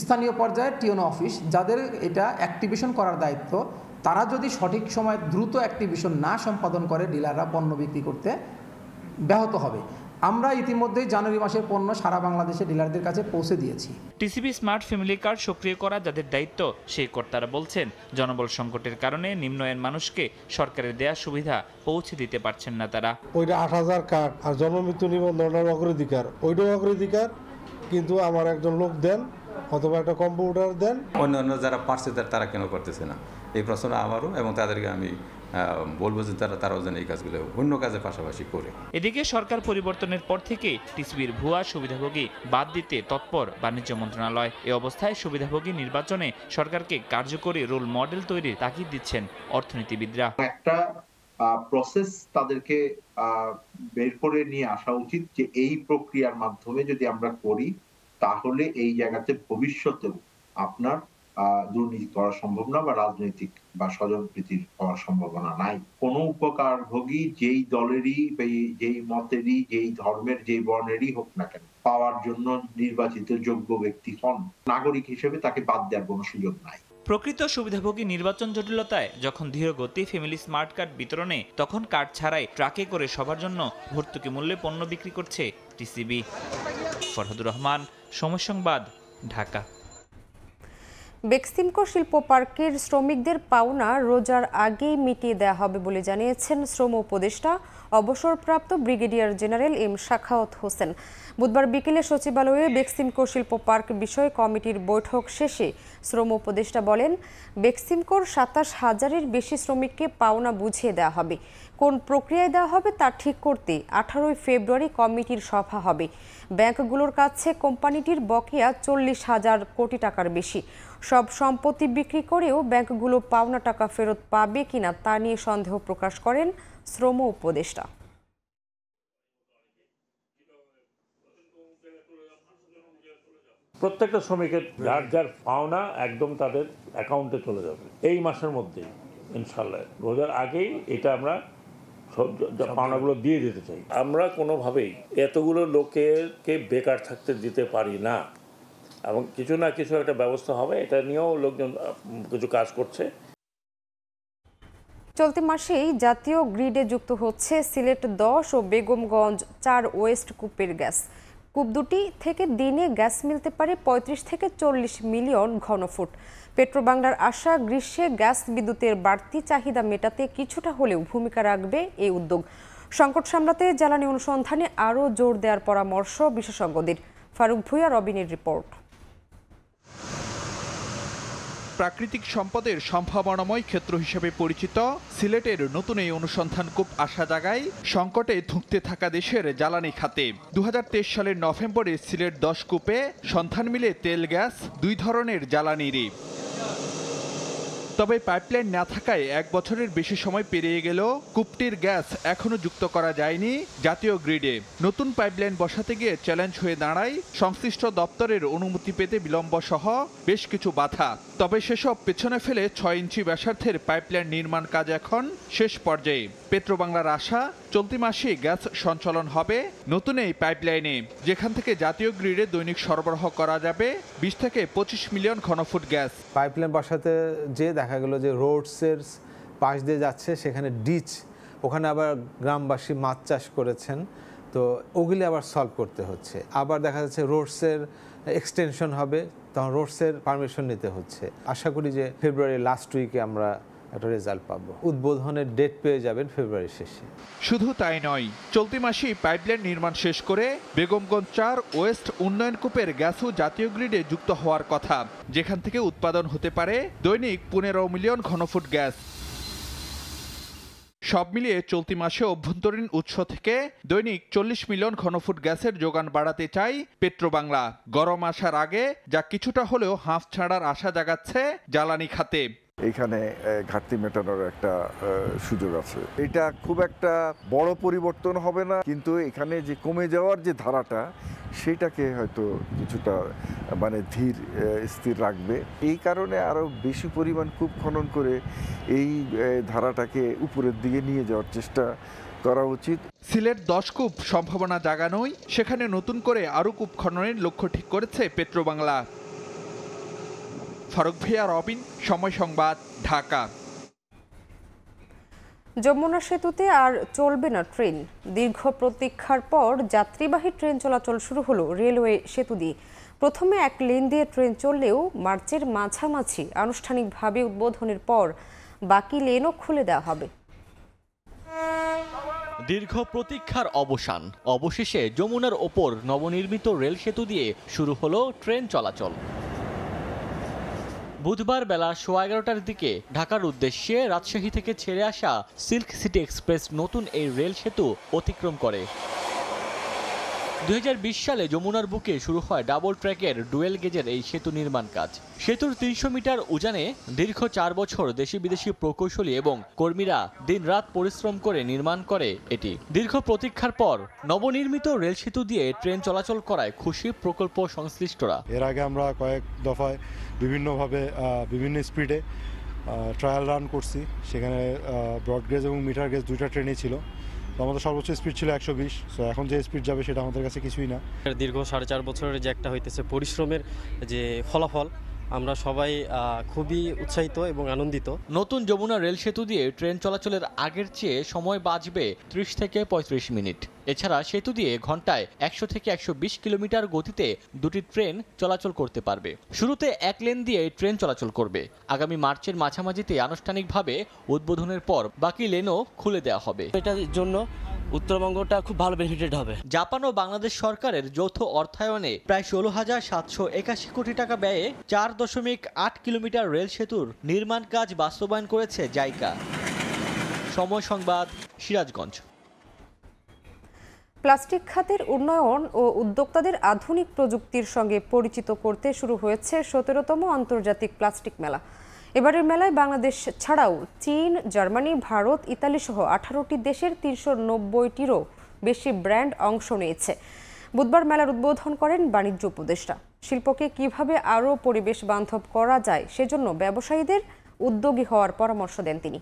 স্থানীয় পর্যায়ের টিওনো অফিস, যাদের এটা অ্যাক্টিভেশন করার দায়িত্ব, তারা যদি সঠিক সময় দ্রুত অ্যাক্টিভেশন না সম্পাদন করে ডিলাররা পণ্য বিক্রি করতে ব্যাহত হবে। আমরা ইতিমধ্যেই জানুয়ারি মাসের পণ্য সারা বাংলাদেশে ডিলারদের কাছে পৌঁছে দিয়েছি। টিসিবি স্মার্ট ফ্যামিলি কার্ড সক্রিয় করা যাদের দায়িত্ব, সেই কর্তারা বলছেন জনবল সংকটের কারণে নিম্ন আয়ের মানুষকে সরকারের দেয়া সুবিধা পৌঁছে দিতে পারছেন না তারা। ওইটা ৮,০০০ কার্ড আর জন্মমৃত্যু নিবন্ধনের অগ্রাধিকার, ওইটাও অগ্রাধিকার, কিন্তু আমার একজন লোক দেন অথবা একটা কম্পিউটার দেন। অন্যান্য যারা পারছে তারা কেন করতেছে না, এই প্রশ্ন আমারও, এবং তাদেরকে আমি বলবো যে তারাও যেন এই কাজগুলো অন্য কাজের পাশাপাশি করে। এদিকে সরকার পরিবর্তনের পর থেকে টিসিবির ভুয়া সুবিধাভোগী বাদ দিতে তৎপর বাণিজ্য মন্ত্রণালয়। এ অবস্থায় সুবিধাভোগী নির্বাচনে সরকারকে কার্যকরী রোল মডেল তৈরির তাগিদ দিচ্ছেন অর্থনীতিবিদরা। একটা প্রসেস তাদেরকে বের করে নিয়ে আসা উচিত যে এই প্রক্রিয়ার মাধ্যমে যদি আমরা করি তাহলে এই জায়গাতে ভবিষ্যতেও আপনার দুর্নীতি করা সম্ভব না বা রাজনৈতিক বা স্বজনপ্রীতির হওয়ার সম্ভাবনা নাই। কোন উপকারভোগী যেই দলেরই, যেই মতেরই, যেই ধর্মের, যেই বর্ণেরই হোক না কেন, পাওয়ার জন্য নির্বাচিত যোগ্য ব্যক্তি হন, নাগরিক হিসেবে তাকে বাদ দেওয়ার কোনো সুযোগ নাই। প্রকৃত সুবিধাভোগী নির্বাচন জটিলতায় যখন ধীরগতি ফ্যামিলি স্মার্ট কার্ড বিতরণে, তখন কার্ড ছাড়াই ট্রাকে করে সবার জন্য ভর্তুকি মূল্যে পণ্য বিক্রি করছে টিসিবি। ফরহাদুর রহমান, সময় সংবাদ, ঢাকা। বেক্সিমকো শিল্প পার্কের শ্রমিকদের পাওনা রোজার আগেই মিটিয়ে দেওয়া হবে বলে জানিয়েছেন শ্রম উপদেষ্টা অবসরপ্রাপ্ত brigadier general M Shakhawat Hossain. বুধবার বিকেলে সচিবালয়ে বেক্সিমকো শিল্প পার্ক বিষয় কমিটির বৈঠক শেষে শ্রম উপদেষ্টা বলেন, বেক্সিমকোর ২৭,০০০-এর বেশি শ্রমিককে পাওনা বুঝিয়ে দেওয়া হবে। কোন প্রক্রিয়ায় দেওয়া হবে তা ঠিক করতে ১৮ ফেব্রুয়ারি কমিটির সভা হবে। ব্যাংকগুলোর কাছে কোম্পানিটির বকেয়া ৪০,০০০ কোটি টাকার বেশি। সব সম্পত্তি বিক্রি করেও ব্যাংকগুলো পাওনা টাকা ফেরত পাবে কিনা তা নিয়ে সন্দেহ প্রকাশ করেন শ্রম উপদেষ্টা। প্রত্যেকটা শ্রমিকের যার যার পাওনা একদম তাদের অ্যাকাউন্টে চলে যাবে এই মাসের মধ্যেই ইনশাল্লাহ। রোজার আগেই এটা আমরা সব পাওনাগুলো দিয়ে দিতে চাই। আমরা কোনোভাবেই এতগুলো লোককে বেকার থাকতে দিতে পারি না, এবং কিছু না কিছু একটা ব্যবস্থা হবে, এটা নিয়েও লোকজন কিছু কাজ করছে। চলতি মাসেই জাতীয় গ্রিডে যুক্ত হচ্ছে সিলেট ১০ ও বেগমগঞ্জ ৪ ওয়েস্ট কূপের গ্যাস। কূপ দুটি থেকে দিনে গ্যাস মিলতে পারে ৩৫ থেকে ৪০ মিলিয়ন ঘনফুট। পেট্রোবাংলার আশা, গ্রীষ্মে গ্যাস বিদ্যুতের বাড়তি চাহিদা মেটাতে কিছুটা হলেও ভূমিকা রাখবে এই উদ্যোগ। সংকট সামলাতে জ্বালানি অনুসন্ধানে আরও জোর দেওয়ার পরামর্শ বিশেষজ্ঞদের। ফারুক ভুঁইয়া, রবিনের রিপোর্ট। প্রাকৃতিক সম্পদের সম্ভাবনাময় ক্ষেত্র হিসেবে পরিচিত সিলেটের নতুন এই অনুসন্ধান কূপ আশা জাগায় সংকটে ধুঁকতে থাকা দেশের জ্বালানি খাতে। ২০২৩ সালের নভেম্বরে সিলেট ১০ কূপে সন্ধান মিলে তেল, গ্যাস, দুই ধরনের জ্বালানিরই। তবে পাইপলাইন না থাকায় ১ বছরের বেশি সময় পেরিয়ে গেল কূপটির গ্যাস এখনো যুক্ত করা যায়নি জাতীয় গ্রিডে। নতুন পাইপলাইন বসাতে গিয়ে চ্যালেঞ্জ হয়ে দাঁড়ায় সংশ্লিষ্ট দপ্তরের অনুমতি পেতে বিলম্ব সহ বেশ কিছু বাধা। তবে সেসব পেছনে ফেলে ৬ ইঞ্চি ব্যাসার্ধের পাইপলাইন নির্মাণ কাজ এখন শেষ পর্যায়ে। পেট্রোবাংলার আশা, চলতি মাসে গ্যাস সঞ্চালন হবে নতুন এই পাইপলাইনে, যেখান থেকে জাতীয় গ্রিডে দৈনিক সরবরাহ করা যাবে ২০ থেকে ২৫ মিলিয়ন ঘনফুট গ্যাস। পাইপলাইন বসাতে যে দেখা গেল যে রোডসের পাশ দিয়ে যাচ্ছে, সেখানে ডিচ, ওখানে আবার গ্রামবাসী মাছ চাষ করেছেন, তো ওগুলি আবার সলভ করতে হচ্ছে। আবার দেখা যাচ্ছে রোডসের এক্সটেনশন হবে, তখন রোডসের পারমিশন নিতে হচ্ছে। আশা করি যে ফেব্রুয়ারি লাস্ট উইকে আমরা একটা রেজাল্ট পাবো। উদ্বোধনের ডেট পেয়ে যাবেন ফেব্রুয়ারির শেষে। শুধু তাই নয়, চলতি মাসেই পাইপলাইন নির্মাণ শেষ করে বেগমগঞ্জ 4 ওয়েস্ট উন্নয়ন কূপের গ্যাসও জাতীয় গ্রিডে যুক্ত হওয়ার কথা, যেখান থেকে উৎপাদন হতে পারে দৈনিক 15 মিলিয়ন ঘনফুট গ্যাস। সব মিলিয়ে চলতি মাসে অভ্যন্তরীণ উৎস থেকে দৈনিক 40 মিলিয়ন ঘনফুট গ্যাসের যোগান বাড়াতে চাই পেট্রোবাংলা। গরম আসার আগে যা কিছুটা হলেও হাঁফ ছাড়ার আশা জাগাচ্ছে জ্বালানি খাতে। এইখানে ঘাটতি মেটানোর একটা সুযোগ আছে। এটা খুব একটা বড় পরিবর্তন হবে না, কিন্তু এখানে যে কমে যাওয়ার যে ধারাটা সেটাকে হয়তো কিছুটা মানে ধীর স্থির রাখবে। এই কারণে আরও বেশি পরিমাণ কূপ খনন করে এই ধারাটাকে উপরের দিকে নিয়ে যাওয়ার চেষ্টা করা উচিত। সিলেট 10 কূপ সম্ভাবনা জাগানোই সেখানে নতুন করে আরও কূপ খননের লক্ষ্য ঠিক করেছে পেট্রোবাংলা। ফারুক ভিয়া, রবিন, সময় সংবাদ, ঢাকা। যমুনা সেতুতে আর চলবে না ট্রেন। দীর্ঘ প্রতীক্ষার পর যাত্রীবাহী ট্রেন চলাচল শুরু হলো রেলওয়ে সেতু দিয়ে। প্রথমে এক লেন দিয়ে ট্রেন চললেও মার্চের মাঝামাঝি আনুষ্ঠানিকভাবে উদ্বোধনের পর বাকি লেনও খুলে দেওয়া হবে। দীর্ঘ প্রতীক্ষার অবসান, অবশেষে যমুনার ওপর নবনির্মিত রেল সেতু দিয়ে শুরু হলো ট্রেন চলাচল। বুধবার বেলা 11:15টার দিকে ঢাকার উদ্দেশ্যে রাজশাহী থেকে ছেড়ে আসা সিল্ক সিটি এক্সপ্রেস নতুন এই রেল সেতু অতিক্রম করে। 2020 সালে যমুনার বুকে শুরু হয় ডাবল ট্র্যাকের ডুয়েল গেজের এই সেতু নির্মাণ কাজ। সেতুর 300 মিটার উজানে দীর্ঘ 4 বছর দেশি বিদেশি প্রকৌশলী এবং কর্মীরা দিনরাত পরিশ্রম করে নির্মাণ করে এটি। দীর্ঘ প্রতীক্ষার পর নবনির্মিত রেল সেতু দিয়ে ট্রেন চলাচল করায় খুশি প্রকল্প সংশ্লিষ্টরা। এর আগে আমরা কয়েক দফায় বিভিন্নভাবে বিভিন্ন স্পিডে ট্রায়াল রান করছি। সেখানে ব্রড গেজ এবং মিটার গেজ দুইটা ট্রেনই ছিল। আমাদের সর্বোচ্চ স্পিড ছিল 120। সো এখন যে স্পিড যাবে সেটা আমাদের কাছে কিছুই না। দীর্ঘ 4.5 বছরের যে একটা হইতেছে পরিশ্রমের যে ফলাফল, আমরা সবাই খুবই উৎসাহিত এবং আনন্দিত। নতুন যমুনা রেল সেতু দিয়ে ট্রেন চলাচলের আগের চেয়ে সময় বাঁচবে 30 থেকে 35 মিনিট। এছাড়া সেতু দিয়ে ঘন্টায় 100 থেকে 120 কিলোমিটার গতিতে দুটি ট্রেন চলাচল করতে পারবে। শুরুতে এক লেন দিয়ে ট্রেন চলাচল করবে। আগামী মার্চের মাঝামাঝিতে আনুষ্ঠানিকভাবে উদ্বোধনের পর বাকি লেনও খুলে দেওয়া হবে। এটার জন্য উত্তরবঙ্গটা খুব ভালো বেনিফিটেড হবে। জাপান ও বাংলাদেশ সরকারের যৌথ অর্থায়নে প্রায় 16,781 কোটি টাকা ব্যয়ে 4.8 কিলোমিটার রেল সেতুর নির্মাণ কাজ বাস্তবায়ন করেছে জাইকা। সময় সংবাদ, সিরাজগঞ্জ। প্লাস্টিক খাতের উন্নয়ন ও উদ্যোক্তাদের আধুনিক প্রযুক্তির সঙ্গে পরিচিত করতে শুরু হয়েছে 17তম আন্তর্জাতিক প্লাস্টিক মেলা। এবারের মেলায় বাংলাদেশ ছাড়াও চীন, জার্মানি, ভারত, ইতালি সহ 18টি দেশের 390টিরও বেশি ব্র্যান্ড অংশ নিয়েছে। বুধবার মেলার উদ্বোধন করেন বাণিজ্য উপদেষ্টা। শিল্পকে কিভাবে আরও পরিবেশ বান্ধব করা যায় সেজন্য ব্যবসায়ীদের উদ্যোগী হওয়ার পরামর্শ দেন তিনি।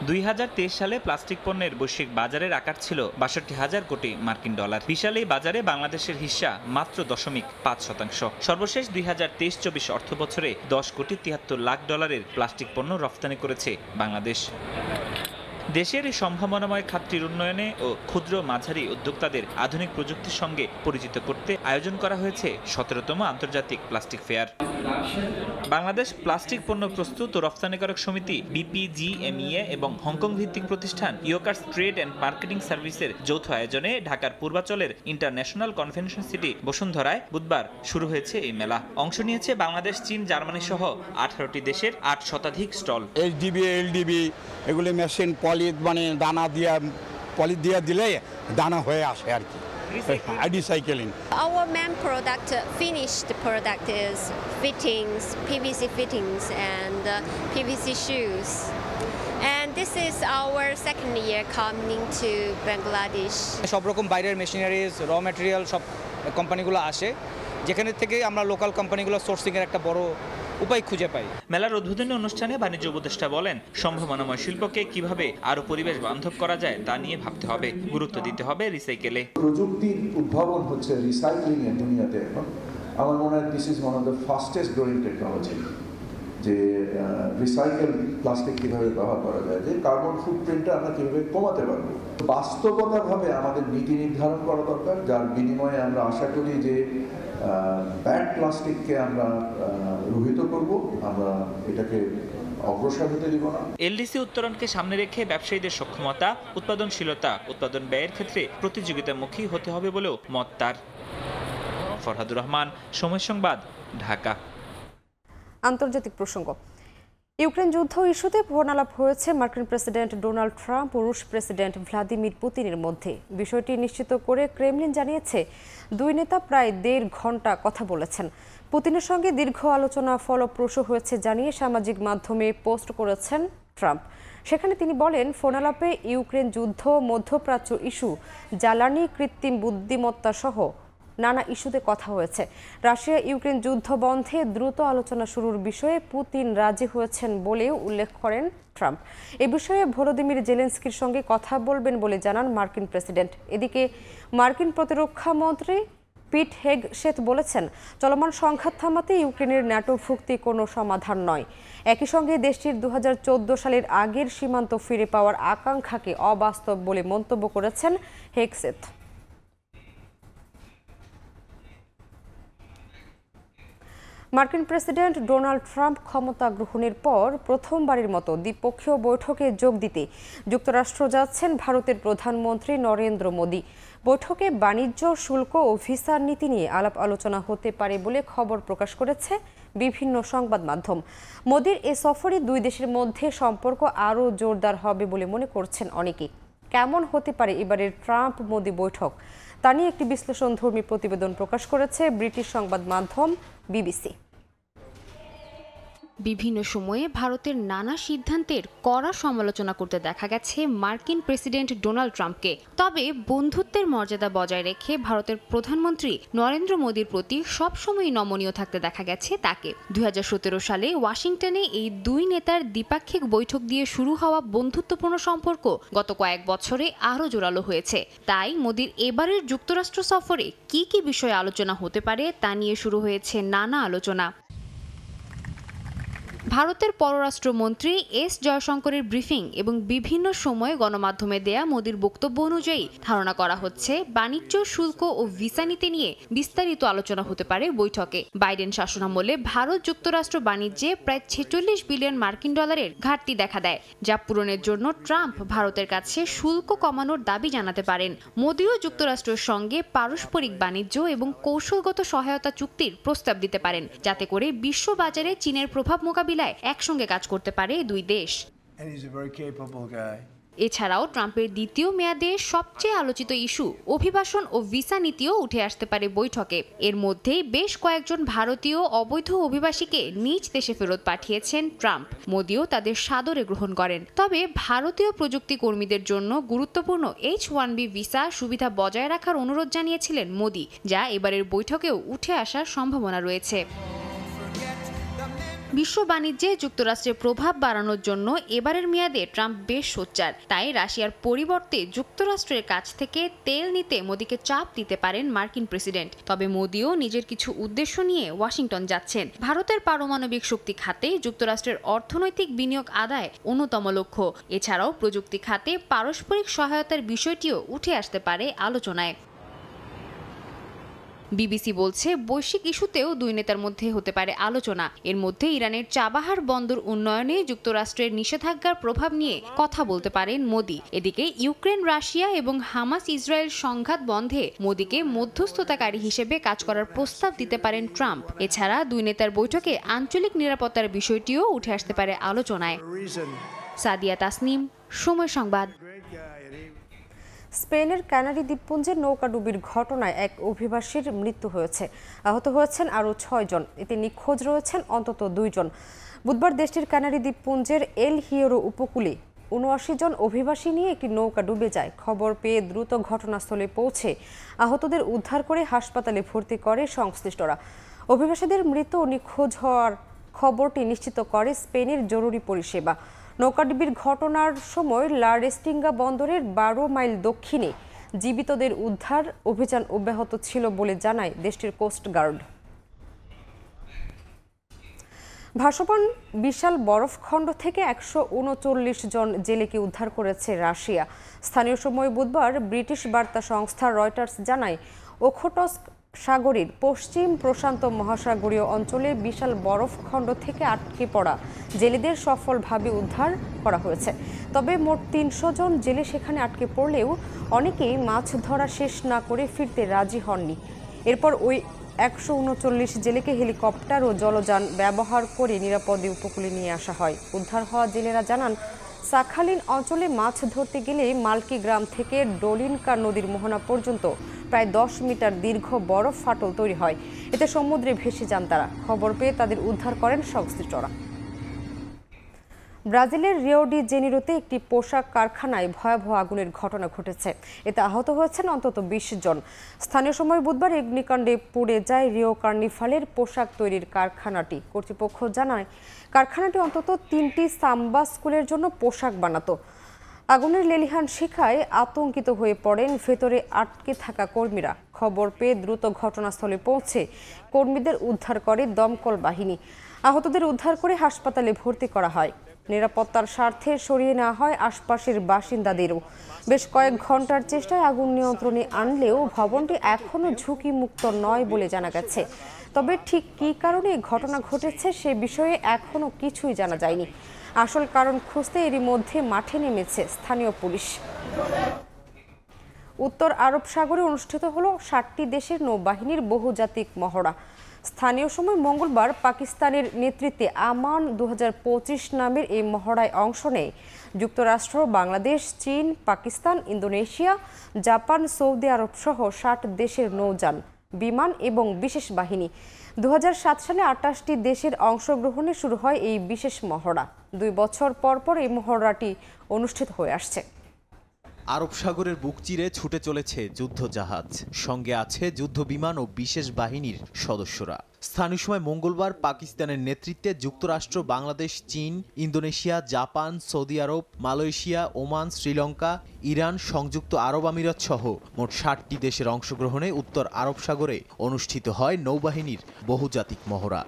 2023 সালে প্লাস্টিক পণ্যের বৈশ্বিক বাজারের আকার ছিল 62,000 কোটি মার্কিন ডলার। বিশাল এই বাজারে বাংলাদেশের হিস্সা মাত্র 0.5%। সর্বশেষ 2023-24 অর্থ বছরে 10,73,00,000 প্লাস্টিক পণ্য রফতানি করেছে বাংলাদেশ। দেশের এই সম্ভাবনাময় খাতটির উন্নয়নে ও ক্ষুদ্র মাঝারি উদ্যোক্তাদের আধুনিক প্রযুক্তির সঙ্গে পরিচিত করতে আয়োজন করা হয়েছে 17তম আন্তর্জাতিক প্লাস্টিক ফেয়ার। বাংলাদেশ প্লাস্টিক পণ্য প্রস্তুত ও রফতানিকারক সমিতি BPGMEA এবং হংকং ভিত্তিক প্রতিষ্ঠান ইয়োকার্স ট্রেড অ্যান্ড মার্কেটিং সার্ভিসের যৌথ আয়োজনে ঢাকার পূর্বাচলের ইন্টারন্যাশনাল কনভেনশন সিটি বসুন্ধরায় বুধবার শুরু হয়েছে এই মেলা। অংশ নিয়েছে বাংলাদেশ, চীন, জার্মানি সহ 18টি দেশের 8 শতাধিক স্টল। HDB, LDB এগুলি মেশিন মানে দানা দিয়ে পলি দিয়ে দিলে দানা হয়ে আসে আর কি। Recycling. Our main product, finished product, is fittings, PVC fittings, and PVC shoes. And this is our second year coming to Bangladesh. সব রকম বাইরের মেশিনারিজ, র ম্যাটেরিয়াল সব কোম্পানিগুলো আসে, যেখানে থেকে আমরা লোকাল কোম্পানিগুলো সোর্সিং এর একটা বড় উপায় খুঁজে পাই। মেলার উদ্বোধনী অনুষ্ঠানে বাণিজ্য উপদেষ্টা বলেন, সম্ভাবনাময় শিল্পকে কিভাবে আরো পরিবেশ বান্ধব করা যায় তা নিয়ে ভাবতে হবে, গুরুত্ব দিতে হবে রিসাইকেলে। প্রযুক্তির উদ্ভাবন হচ্ছে রিসাইক্লিং এর দুনিয়াতে এখন। আমার মনে হয় this is one of the fastest growing technology. যে রিসাইকেল প্লাস্টিক কিভাবে ব্যবহার করা যায়, যে কার্বন ফুটপ্রিন্টটা আমরা কিভাবে কমাতে পারবো। বাস্তবতাভাবে আমাদের নীতি নির্ধারণ করা দরকার, যার বিনিময়ে আমরা আশা করি যে ব্যাড প্লাস্টিককে আমরা রহিত করব, আমরা এটাকে অগ্রসর হতে দিব না। এলডিসি উত্তরণকে সামনে রেখে ব্যবসায়ীদের সক্ষমতা, উৎপাদনশীলতা, উৎপাদন ব্যয়ের ক্ষেত্রে প্রতিযোগিতামুখী হতে হবে বলেও মত তার। ফরহাদুর রহমান, সময় সংবাদ, ঢাকা। আন্তর্জাতিক প্রসঙ্গ। ইউক্রেন যুদ্ধ ইস্যুতে ফোনালাপ হয়েছে মার্কিন প্রেসিডেন্ট ডোনাল্ড ট্রাম্প ও রুশ প্রেসিডেন্ট ভ্লাদিমির পুতিনের মধ্যে। বিষয়টি নিশ্চিত করে ক্রেমলিন জানিয়েছে দুই নেতা প্রায় 1.5 ঘন্টা কথা বলেছেন। পুতিনের সঙ্গে দীর্ঘ আলোচনা ফলপ্রসূ হয়েছে জানিয়ে সামাজিক মাধ্যমে পোস্ট করেছেন ট্রাম্প। সেখানে তিনি বলেন, ফোনালাপে ইউক্রেন যুদ্ধ, মধ্যপ্রাচ্য ইস্যু, জ্বালানি, কৃত্রিম বুদ্ধিমত্তা সহ নানা ইস্যুতে কথা হয়েছে। রাশিয়া ইউক্রেন যুদ্ধ বন্ধে দ্রুত আলোচনা শুরুর বিষয়ে পুতিন রাজি হয়েছেন বলেও উল্লেখ করেন ট্রাম্প। এ বিষয়ে ভলোদিমির জেলেনস্কির সঙ্গে কথা বলবেন বলে জানান মার্কিন প্রেসিডেন্ট। এদিকে মার্কিন প্রতিরক্ষা মন্ত্রী পিট হেগসেথ বলেছেন, চলমান সংঘাত থামাতে ইউক্রেনের ন্যাটো ভুক্তি কোনো সমাধান নয়। একই সঙ্গে দেশটির 2014 সালের আগের সীমান্ত ফিরে পাওয়ার আকাঙ্ক্ষাকে অবাস্তব বলে মন্তব্য করেছেন হেগসেথ। মার্কিন প্রেসিডেন্ট ডোনাল্ড ট্রাম্প ক্ষমতা গ্রহণের পর প্রথমবারের মতো দ্বিপক্ষীয় বৈঠকে যোগ দিতে যুক্তরাষ্ট্র যাচ্ছেন ভারতের প্রধানমন্ত্রী নরেন্দ্র মোদি। বৈঠকে বাণিজ্য, শুল্ক ও ভিসার নীতি নিয়ে আলাপ আলোচনা হতে পারে বলে খবর প্রকাশ করেছে বিভিন্ন সংবাদ মাধ্যম। মোদির এ সফরে দুই দেশের মধ্যে সম্পর্ক আরও জোরদার হবে বলে মনে করছেন অনেকে। কেমন হতে পারে এবারের ট্রাম্প মোদি বৈঠক, তা নিয়ে একটি বিশ্লেষণধর্মী প্রতিবেদন প্রকাশ করেছে ব্রিটিশ সংবাদ মাধ্যম বিবিসি। বিভিন্ন সময়ে ভারতের নানা সিদ্ধান্তের কড়া সমালোচনা করতে দেখা গেছে মার্কিন প্রেসিডেন্ট ডোনাল্ড ট্রাম্পকে। তবে বন্ধুত্বের মর্যাদা বজায় রেখে ভারতের প্রধানমন্ত্রী নরেন্দ্র মোদীর প্রতি সবসময় নমনীয় থাকতে দেখা গেছে তাকে। 2017 সালে ওয়াশিংটনে এই দুই নেতার দ্বিপাক্ষিক বৈঠক দিয়ে শুরু হওয়া বন্ধুত্বপূর্ণ সম্পর্ক গত কয়েক বছরে আরও জোরালো হয়েছে। তাই মোদীর এবারের যুক্তরাষ্ট্র সফরে কি কি বিষয়ে আলোচনা হতে পারে তা নিয়ে শুরু হয়েছে নানা আলোচনা। ভারতের পররাষ্ট্রমন্ত্রী এস জয়শঙ্করের ব্রিফিং এবং বিভিন্ন সময়ে গণমাধ্যমে দেয়া মোদির বক্তব্য অনুযায়ী ধারণা করা হচ্ছে বাণিজ্য, শুল্ক ও ভিসা নীতি নিয়ে বিস্তারিত আলোচনা হতে পারে বৈঠকে। বাইডেন শাসনামলে ভারত যুক্তরাষ্ট্র বাণিজ্যে প্রায় 46 বিলিয়ন মার্কিন ডলারের ঘাটতি দেখা দেয়, যা পূরণের জন্য ট্রাম্প ভারতের কাছে শুল্ক কমানোর দাবি জানাতে পারেন। মোদিও যুক্তরাষ্ট্রের সঙ্গে পারস্পরিক বাণিজ্য এবং কৌশলগত সহায়তা চুক্তির প্রস্তাব দিতে পারেন, যাতে করে বিশ্ব বাজারে চীনের প্রভাব মোকাবিলায় একসঙ্গে কাজ করতে পারে দুই দেশ। এছাড়াও ট্রাম্পের দ্বিতীয় মেয়াদে সবচেয়ে আলোচিত ইস্যু অভিবাসন ও ভিসা নীতিও উঠে আসতে পারে বৈঠকে। এর মধ্যেই বেশ কয়েকজন ভারতীয় অবৈধ অভিবাসীকে নিজ দেশে ফেরত পাঠিয়েছেন ট্রাম্প। মোদিও তাদের সাদরে গ্রহণ করেন। তবে ভারতীয় প্রযুক্তি কর্মীদের জন্য গুরুত্বপূর্ণ H-1B ভিসা সুবিধা বজায় রাখার অনুরোধ জানিয়েছিলেন মোদি, যা এবারের বৈঠকেও উঠে আসার সম্ভাবনা রয়েছে। বিশ্ব বাণিজ্যে যুক্তরাষ্ট্রের প্রভাব বাড়ানোর জন্য এবারের মেয়াদে ট্রাম্প বেশ সোচ্চার। তাই রাশিয়ার পরিবর্তে যুক্তরাষ্ট্রের কাছ থেকে তেল নিতে মোদিকে চাপ দিতে পারেন মার্কিন প্রেসিডেন্ট। তবে মোদিও নিজের কিছু উদ্দেশ্য নিয়ে ওয়াশিংটন যাচ্ছেন। ভারতের পারমাণবিক শক্তি খাতে যুক্তরাষ্ট্রের অর্থনৈতিক বিনিয়োগ আদায় অন্যতম লক্ষ্য। এছাড়াও প্রযুক্তি খাতে পারস্পরিক সহায়তার বিষয়টিও উঠে আসতে পারে আলোচনায়। বিবিসি বলছে, বৈশ্বিক ইস্যুতেও দুই নেতার মধ্যে হতে পারে আলোচনা। এর মধ্যে ইরানের চাবাহার বন্দর উন্নয়নে যুক্তরাষ্ট্রের নিষেধাজ্ঞার প্রভাব নিয়ে কথা বলতে পারেন মোদি। এদিকে ইউক্রেন, রাশিয়া এবং হামাস ইসরায়েল সংঘাত বন্ধে মোদিকে মধ্যস্থতাকারী হিসেবে কাজ করার প্রস্তাব দিতে পারেন ট্রাম্প। এছাড়া দুই নেতার বৈঠকে আঞ্চলিক নিরাপত্তার বিষয়টিও উঠে আসতে পারে আলোচনায়। সাদিয়া তাসনিম, সময় সংবাদ। স্পেনের ক্যানারি দ্বীপপুঞ্জে নৌকাডুবির ঘটনায় এক অভিবাসীর মৃত্যু হয়েছে। আহত হয়েছেন আরও 6 জন। এতে নিখোঁজ রয়েছেন অন্তত 2 জন। বুধবার দেশটির ক্যানারি দ্বীপপুঞ্জের এল হিয়েরো উপকূলে 79 জন অভিবাসী নিয়ে একটি নৌকা ডুবে যায়। খবর পেয়ে দ্রুত ঘটনাস্থলে পৌঁছে আহতদের উদ্ধার করে হাসপাতালে ভর্তি করে সংশ্লিষ্টরা। অভিবাসীদের মৃত ও নিখোঁজ হওয়ার খবরটি নিশ্চিত করে স্পেনের জরুরি পরিষেবা। নৌকাডুবির ঘটনার সময় লা রেস্টিঙ্গা বন্দরের 12 মাইল দক্ষিণে জীবিতদের উদ্ধার অভিযান অব্যাহত ছিল বলে জানায় দেশটির কোস্ট গার্ড। ভাসমান বিশাল বরফখণ্ড থেকে 139 জন জেলেকে উদ্ধার করেছে রাশিয়া। স্থানীয় সময় বুধবার ব্রিটিশ বার্তা সংস্থা রয়টার্স জানায়, ওখোটস্ক সাগরের পশ্চিম প্রশান্ত মহাসাগরীয় অঞ্চলে বিশাল বরফখণ্ড থেকে আটকে পড়া জেলেদের সফলভাবে উদ্ধার করা হয়েছে। তবে মোট 300 জন জেলে সেখানে আটকে পড়লেও অনেকেই মাছ ধরা শেষ না করে ফিরতে রাজি হননি। এরপর ওই 139 জেলেকে হেলিকপ্টার ও জলযান ব্যবহার করে নিরাপদে উপকূলে নিয়ে আসা হয়। উদ্ধার হওয়া জেলেরা জানান, সাখালিন অঞ্চলে মাছ ধরতে গেলে মালকি গ্রাম থেকে ডোলিনকা নদীর মোহনা পর্যন্ত প্রায় 10 মিটার দীর্ঘ বরফ ফাটল তৈরি হয়। এতে সমুদ্রে ভেসে যান তারা। খবর পেয়ে তাদের উদ্ধার করেন সংশ্লিষ্টরা। ব্রাজিলের রিও ডি জেনিরোতে একটি পোশাক কারখানায় ভয়াবহ আগুনের ঘটনা ঘটেছে। এতে আহত হয়েছেন অন্তত 20 জন। স্থানীয় সময় বুধবার অগ্নিকাণ্ডে পুড়ে যায় রিও কার্নিভালের পোশাক তৈরির কারখানাটি। কর্তৃপক্ষ জানায়, কারখানাটি অন্তত 3টি সাম্বা স্কুলের জন্য পোশাক বানাতো। আগুনের লেলিহান শিখায় আতঙ্কিত হয়ে পড়েন ভেতরে আটকে থাকা কর্মীরা। খবর পেয়ে দ্রুত ঘটনাস্থলে পৌঁছে কর্মীদের উদ্ধার করে দমকল বাহিনী। আহতদের উদ্ধার করে হাসপাতালে ভর্তি করা হয়। নিরাপত্তার স্বার্থে সরিয়ে নেওয়া হয় আশপাশের বাসিন্দাদেরও। বেশ কয়েক ঘন্টার চেষ্টায় আগুন নিয়ন্ত্রণে আনলেও ভবনটি এখনও ঝুঁকিমুক্ত নয় বলে জানা গেছে। তবে ঠিক কী কারণে ঘটনা ঘটেছে সে বিষয়ে এখনও কিছুই জানা যায়নি। আসল কারণ খুঁজতে এরই মধ্যে মাঠে নেমেছে স্থানীয় পুলিশ। উত্তর আরব সাগরে অনুষ্ঠিত হলো 60টি দেশের নৌবাহিনীর বহুজাতিক মহড়া। স্থানীয় সময় মঙ্গলবার পাকিস্তানের নেতৃত্বে আমান 2025 নামের এই মহড়ায় অংশ নেয় যুক্তরাষ্ট্র, বাংলাদেশ, চীন, পাকিস্তান, ইন্দোনেশিয়া, জাপান, সৌদি আরব সহ 60 দেশের নৌযান, বিমান এবং বিশেষ বাহিনী। 2007 সালে 28টি দেশের অংশগ্রহণে শুরু হয় এই বিশেষ মহড়া। 2 বছর পর পর এই মহড়াটি অনুষ্ঠিত হয়ে আসছে। আরব সাগরের বুক চিরে ছুটে চলেছে যুদ্ধ জাহাজ, সঙ্গে আছে যুদ্ধ বিমান ও বিশেষ বাহিনীর সদস্যরা। স্থানীয় সময় মঙ্গলবার পাকিস্তানের নেতৃত্বে যুক্তরাষ্ট্র, বাংলাদেশ, চীন, ইন্দোনেশিয়া, জাপান, সৌদি আরব, মালয়েশিয়া, ওমান, শ্রীলঙ্কা, ইরান, সংযুক্ত আরব আমিরাত সহ মোট 60টি দেশের অংশগ্রহণে উত্তর আরব সাগরে অনুষ্ঠিত হয় নৌবাহিনীর বহুজাতিক মহড়া।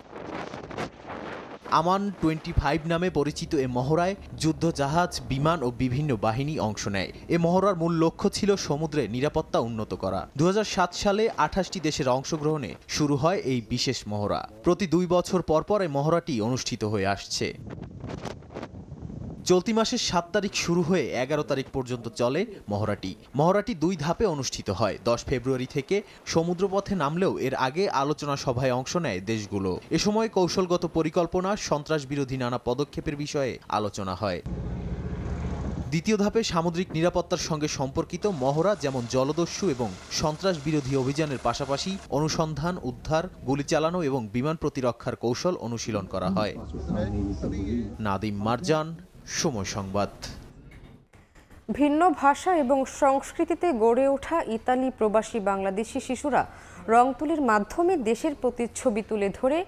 আমান 25 নামে পরিচিত এ মহড়ায় যুদ্ধ জাহাজ, বিমান ও বিভিন্ন বাহিনী অংশ নেয়। এ মহড়ার মূল লক্ষ্য ছিল সমুদ্রে নিরাপত্তা উন্নত করা। 2007 সালে 28টি দেশের অংশগ্রহণে শুরু হয় এই বিশেষ মহড়া। প্রতি 2 বছর পর পর এই মহড়াটি অনুষ্ঠিত হয়ে আসছে। চলতি মাসের 7 তারিখ শুরু হয়ে 11 তারিখ পর্যন্ত চলে মহড়াটি 2 ধাপে অনুষ্ঠিত হয়। 10 ফেব্রুয়ারি থেকে সমুদ্রপথে নামলেও এর আগে আলোচনা সভায় অংশ নেয় দেশগুলো। এ সময় কৌশলগত পরিকল্পনা, সন্ত্রাস বিরোধী নানা পদক্ষেপের বিষয়ে আলোচনা হয়। দ্বিতীয় ধাপে সামুদ্রিক নিরাপত্তার সঙ্গে সম্পর্কিত মহড়া, যেমন জলদস্যু এবং সন্ত্রাস বিরোধী অভিযানের পাশাপাশি অনুসন্ধান, উদ্ধার, গুলি চালানো এবং বিমান প্রতিরক্ষার কৌশল অনুশীলন করা হয়। নাদিম মারজান, সময় সংবাদ। ভিন্ন ভাষা এবং সংস্কৃতিতে গড়ে ওঠা ইতালি প্রবাসী বাংলাদেশি শিশুরা রং তুলির মাধ্যমে দেশের প্রতিচ্ছবি তুলে ধরে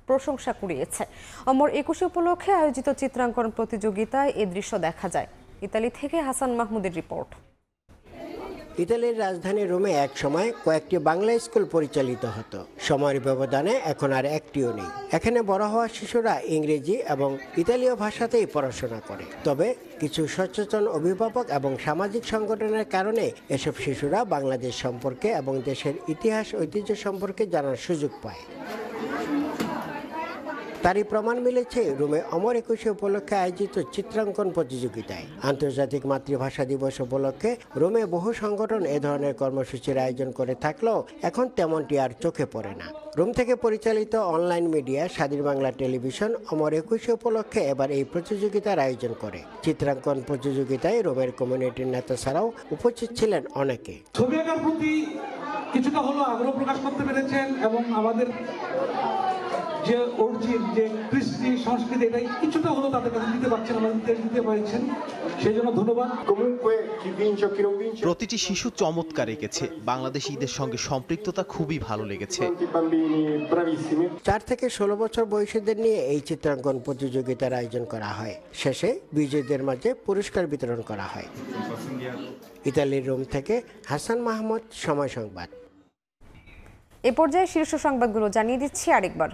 প্রশংসা কুড়িয়েছে। অমর 21 উপলক্ষে আয়োজিত চিত্রাঙ্কন প্রতিযোগিতায় এ দৃশ্য দেখা যায়। ইতালি থেকে হাসান মাহমুদের রিপোর্ট। ইতালির রাজধানী রোমে এক সময় কয়েকটি বাংলা স্কুল পরিচালিত হতো। সময়ের ব্যবধানে এখন আর একটিও নেই। এখানে বড় হওয়া শিশুরা ইংরেজি এবং ইতালীয় ভাষাতেই পড়াশোনা করে। তবে কিছু সচেতন অভিভাবক এবং সামাজিক সংগঠনের কারণে এসব শিশুরা বাংলাদেশ সম্পর্কে এবং দেশের ইতিহাস, ঐতিহ্য সম্পর্কে জানার সুযোগ পায়। তারই প্রমাণ মিলেছে রোমে অমর 21 উপলক্ষে আয়োজিত চিত্রাঙ্কন প্রতিযোগিতায়। আন্তর্জাতিক মাতৃভাষা দিবস উপলক্ষে রোমে বহু সংগঠন এ ধরনের কর্মসূচির আয়োজন করে থাকলেও এখন তেমনটি আর চোখে পড়ে না। রোম থেকে পরিচালিত অনলাইন মিডিয়া স্বাধীন বাংলা টেলিভিশন অমর 21 উপলক্ষে এবার এই প্রতিযোগিতার আয়োজন করে। চিত্রাঙ্কন প্রতিযোগিতায় রোমের কমিউনিটির নেতা ছাড়াও উপস্থিত ছিলেন অনেকে। ছবি আঁকার প্রতি কিছুটা হলো আগ্রহ প্রকাশ করতে পেরেছেন এবং আমাদের যে অরিজিন, যে কৃষ্টি সংস্কৃতি, এটাই কিছুটা হলো তাদের কাছে দিতে পারছেন, আমাদের দিতে পারছেন, সেই জন্য ধন্যবাদ। প্রতিটি শিশু চমৎকার এঁকেছে। বাংলাদেশিদের সঙ্গে সম্পৃক্ততা খুবই ভালো লেগেছে। 4 থেকে 16 বছর বয়সীদের নিয়ে এই চিত্রাঙ্কন প্রতিযোগিতার আয়োজন করা হয়। শেষে বিজয়ীদের মাঝে পুরস্কার বিতরণ করা হয়। ইতালির রোম থেকে হাসান মাহমুদ, সময় সংবাদ। এ পর্যায়ে শীর্ষ সংবাদগুলো জানিয়ে দিচ্ছি আরেকবার।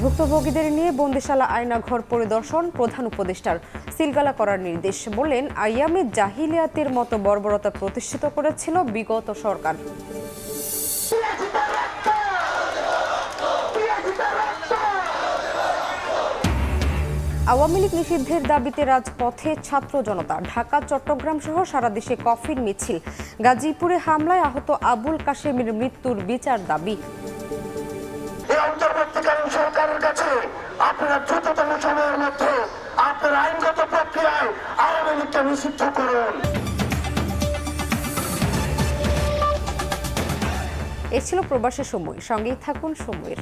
ভুক্তভোগীদের নিয়ে বন্দিশালা আয়নাঘর পরিদর্শন, প্রধান উপদেষ্টার সিলগালা করার নির্দেশ। বললেন, আইয়ামে জাহিলিয়াতের মতো বর্বরতা প্রতিষ্ঠিত করেছিল বিগত সরকার। আওয়ামী লীগ নিষিদ্ধের দাবিতে রাজপথে ছাত্র জনতা। ঢাকা, চট্টগ্রাম সহ সারা দেশে কফির মিছিল। গাজীপুরে হামলায় আহত আবুল কাশেমের মৃত্যুর বিচার দাবি। অন্তর্বর্তীকালীন সরকারের কাছে আপনারা দ্রুততম সময়ের মধ্যে আপনার আইনগত প্রক্রিয়ায় আওয়ামী লীগকে নিষিদ্ধ করুন। এ ছিল প্রবাসী সময়। সঙ্গেই থাকুন সময়ের।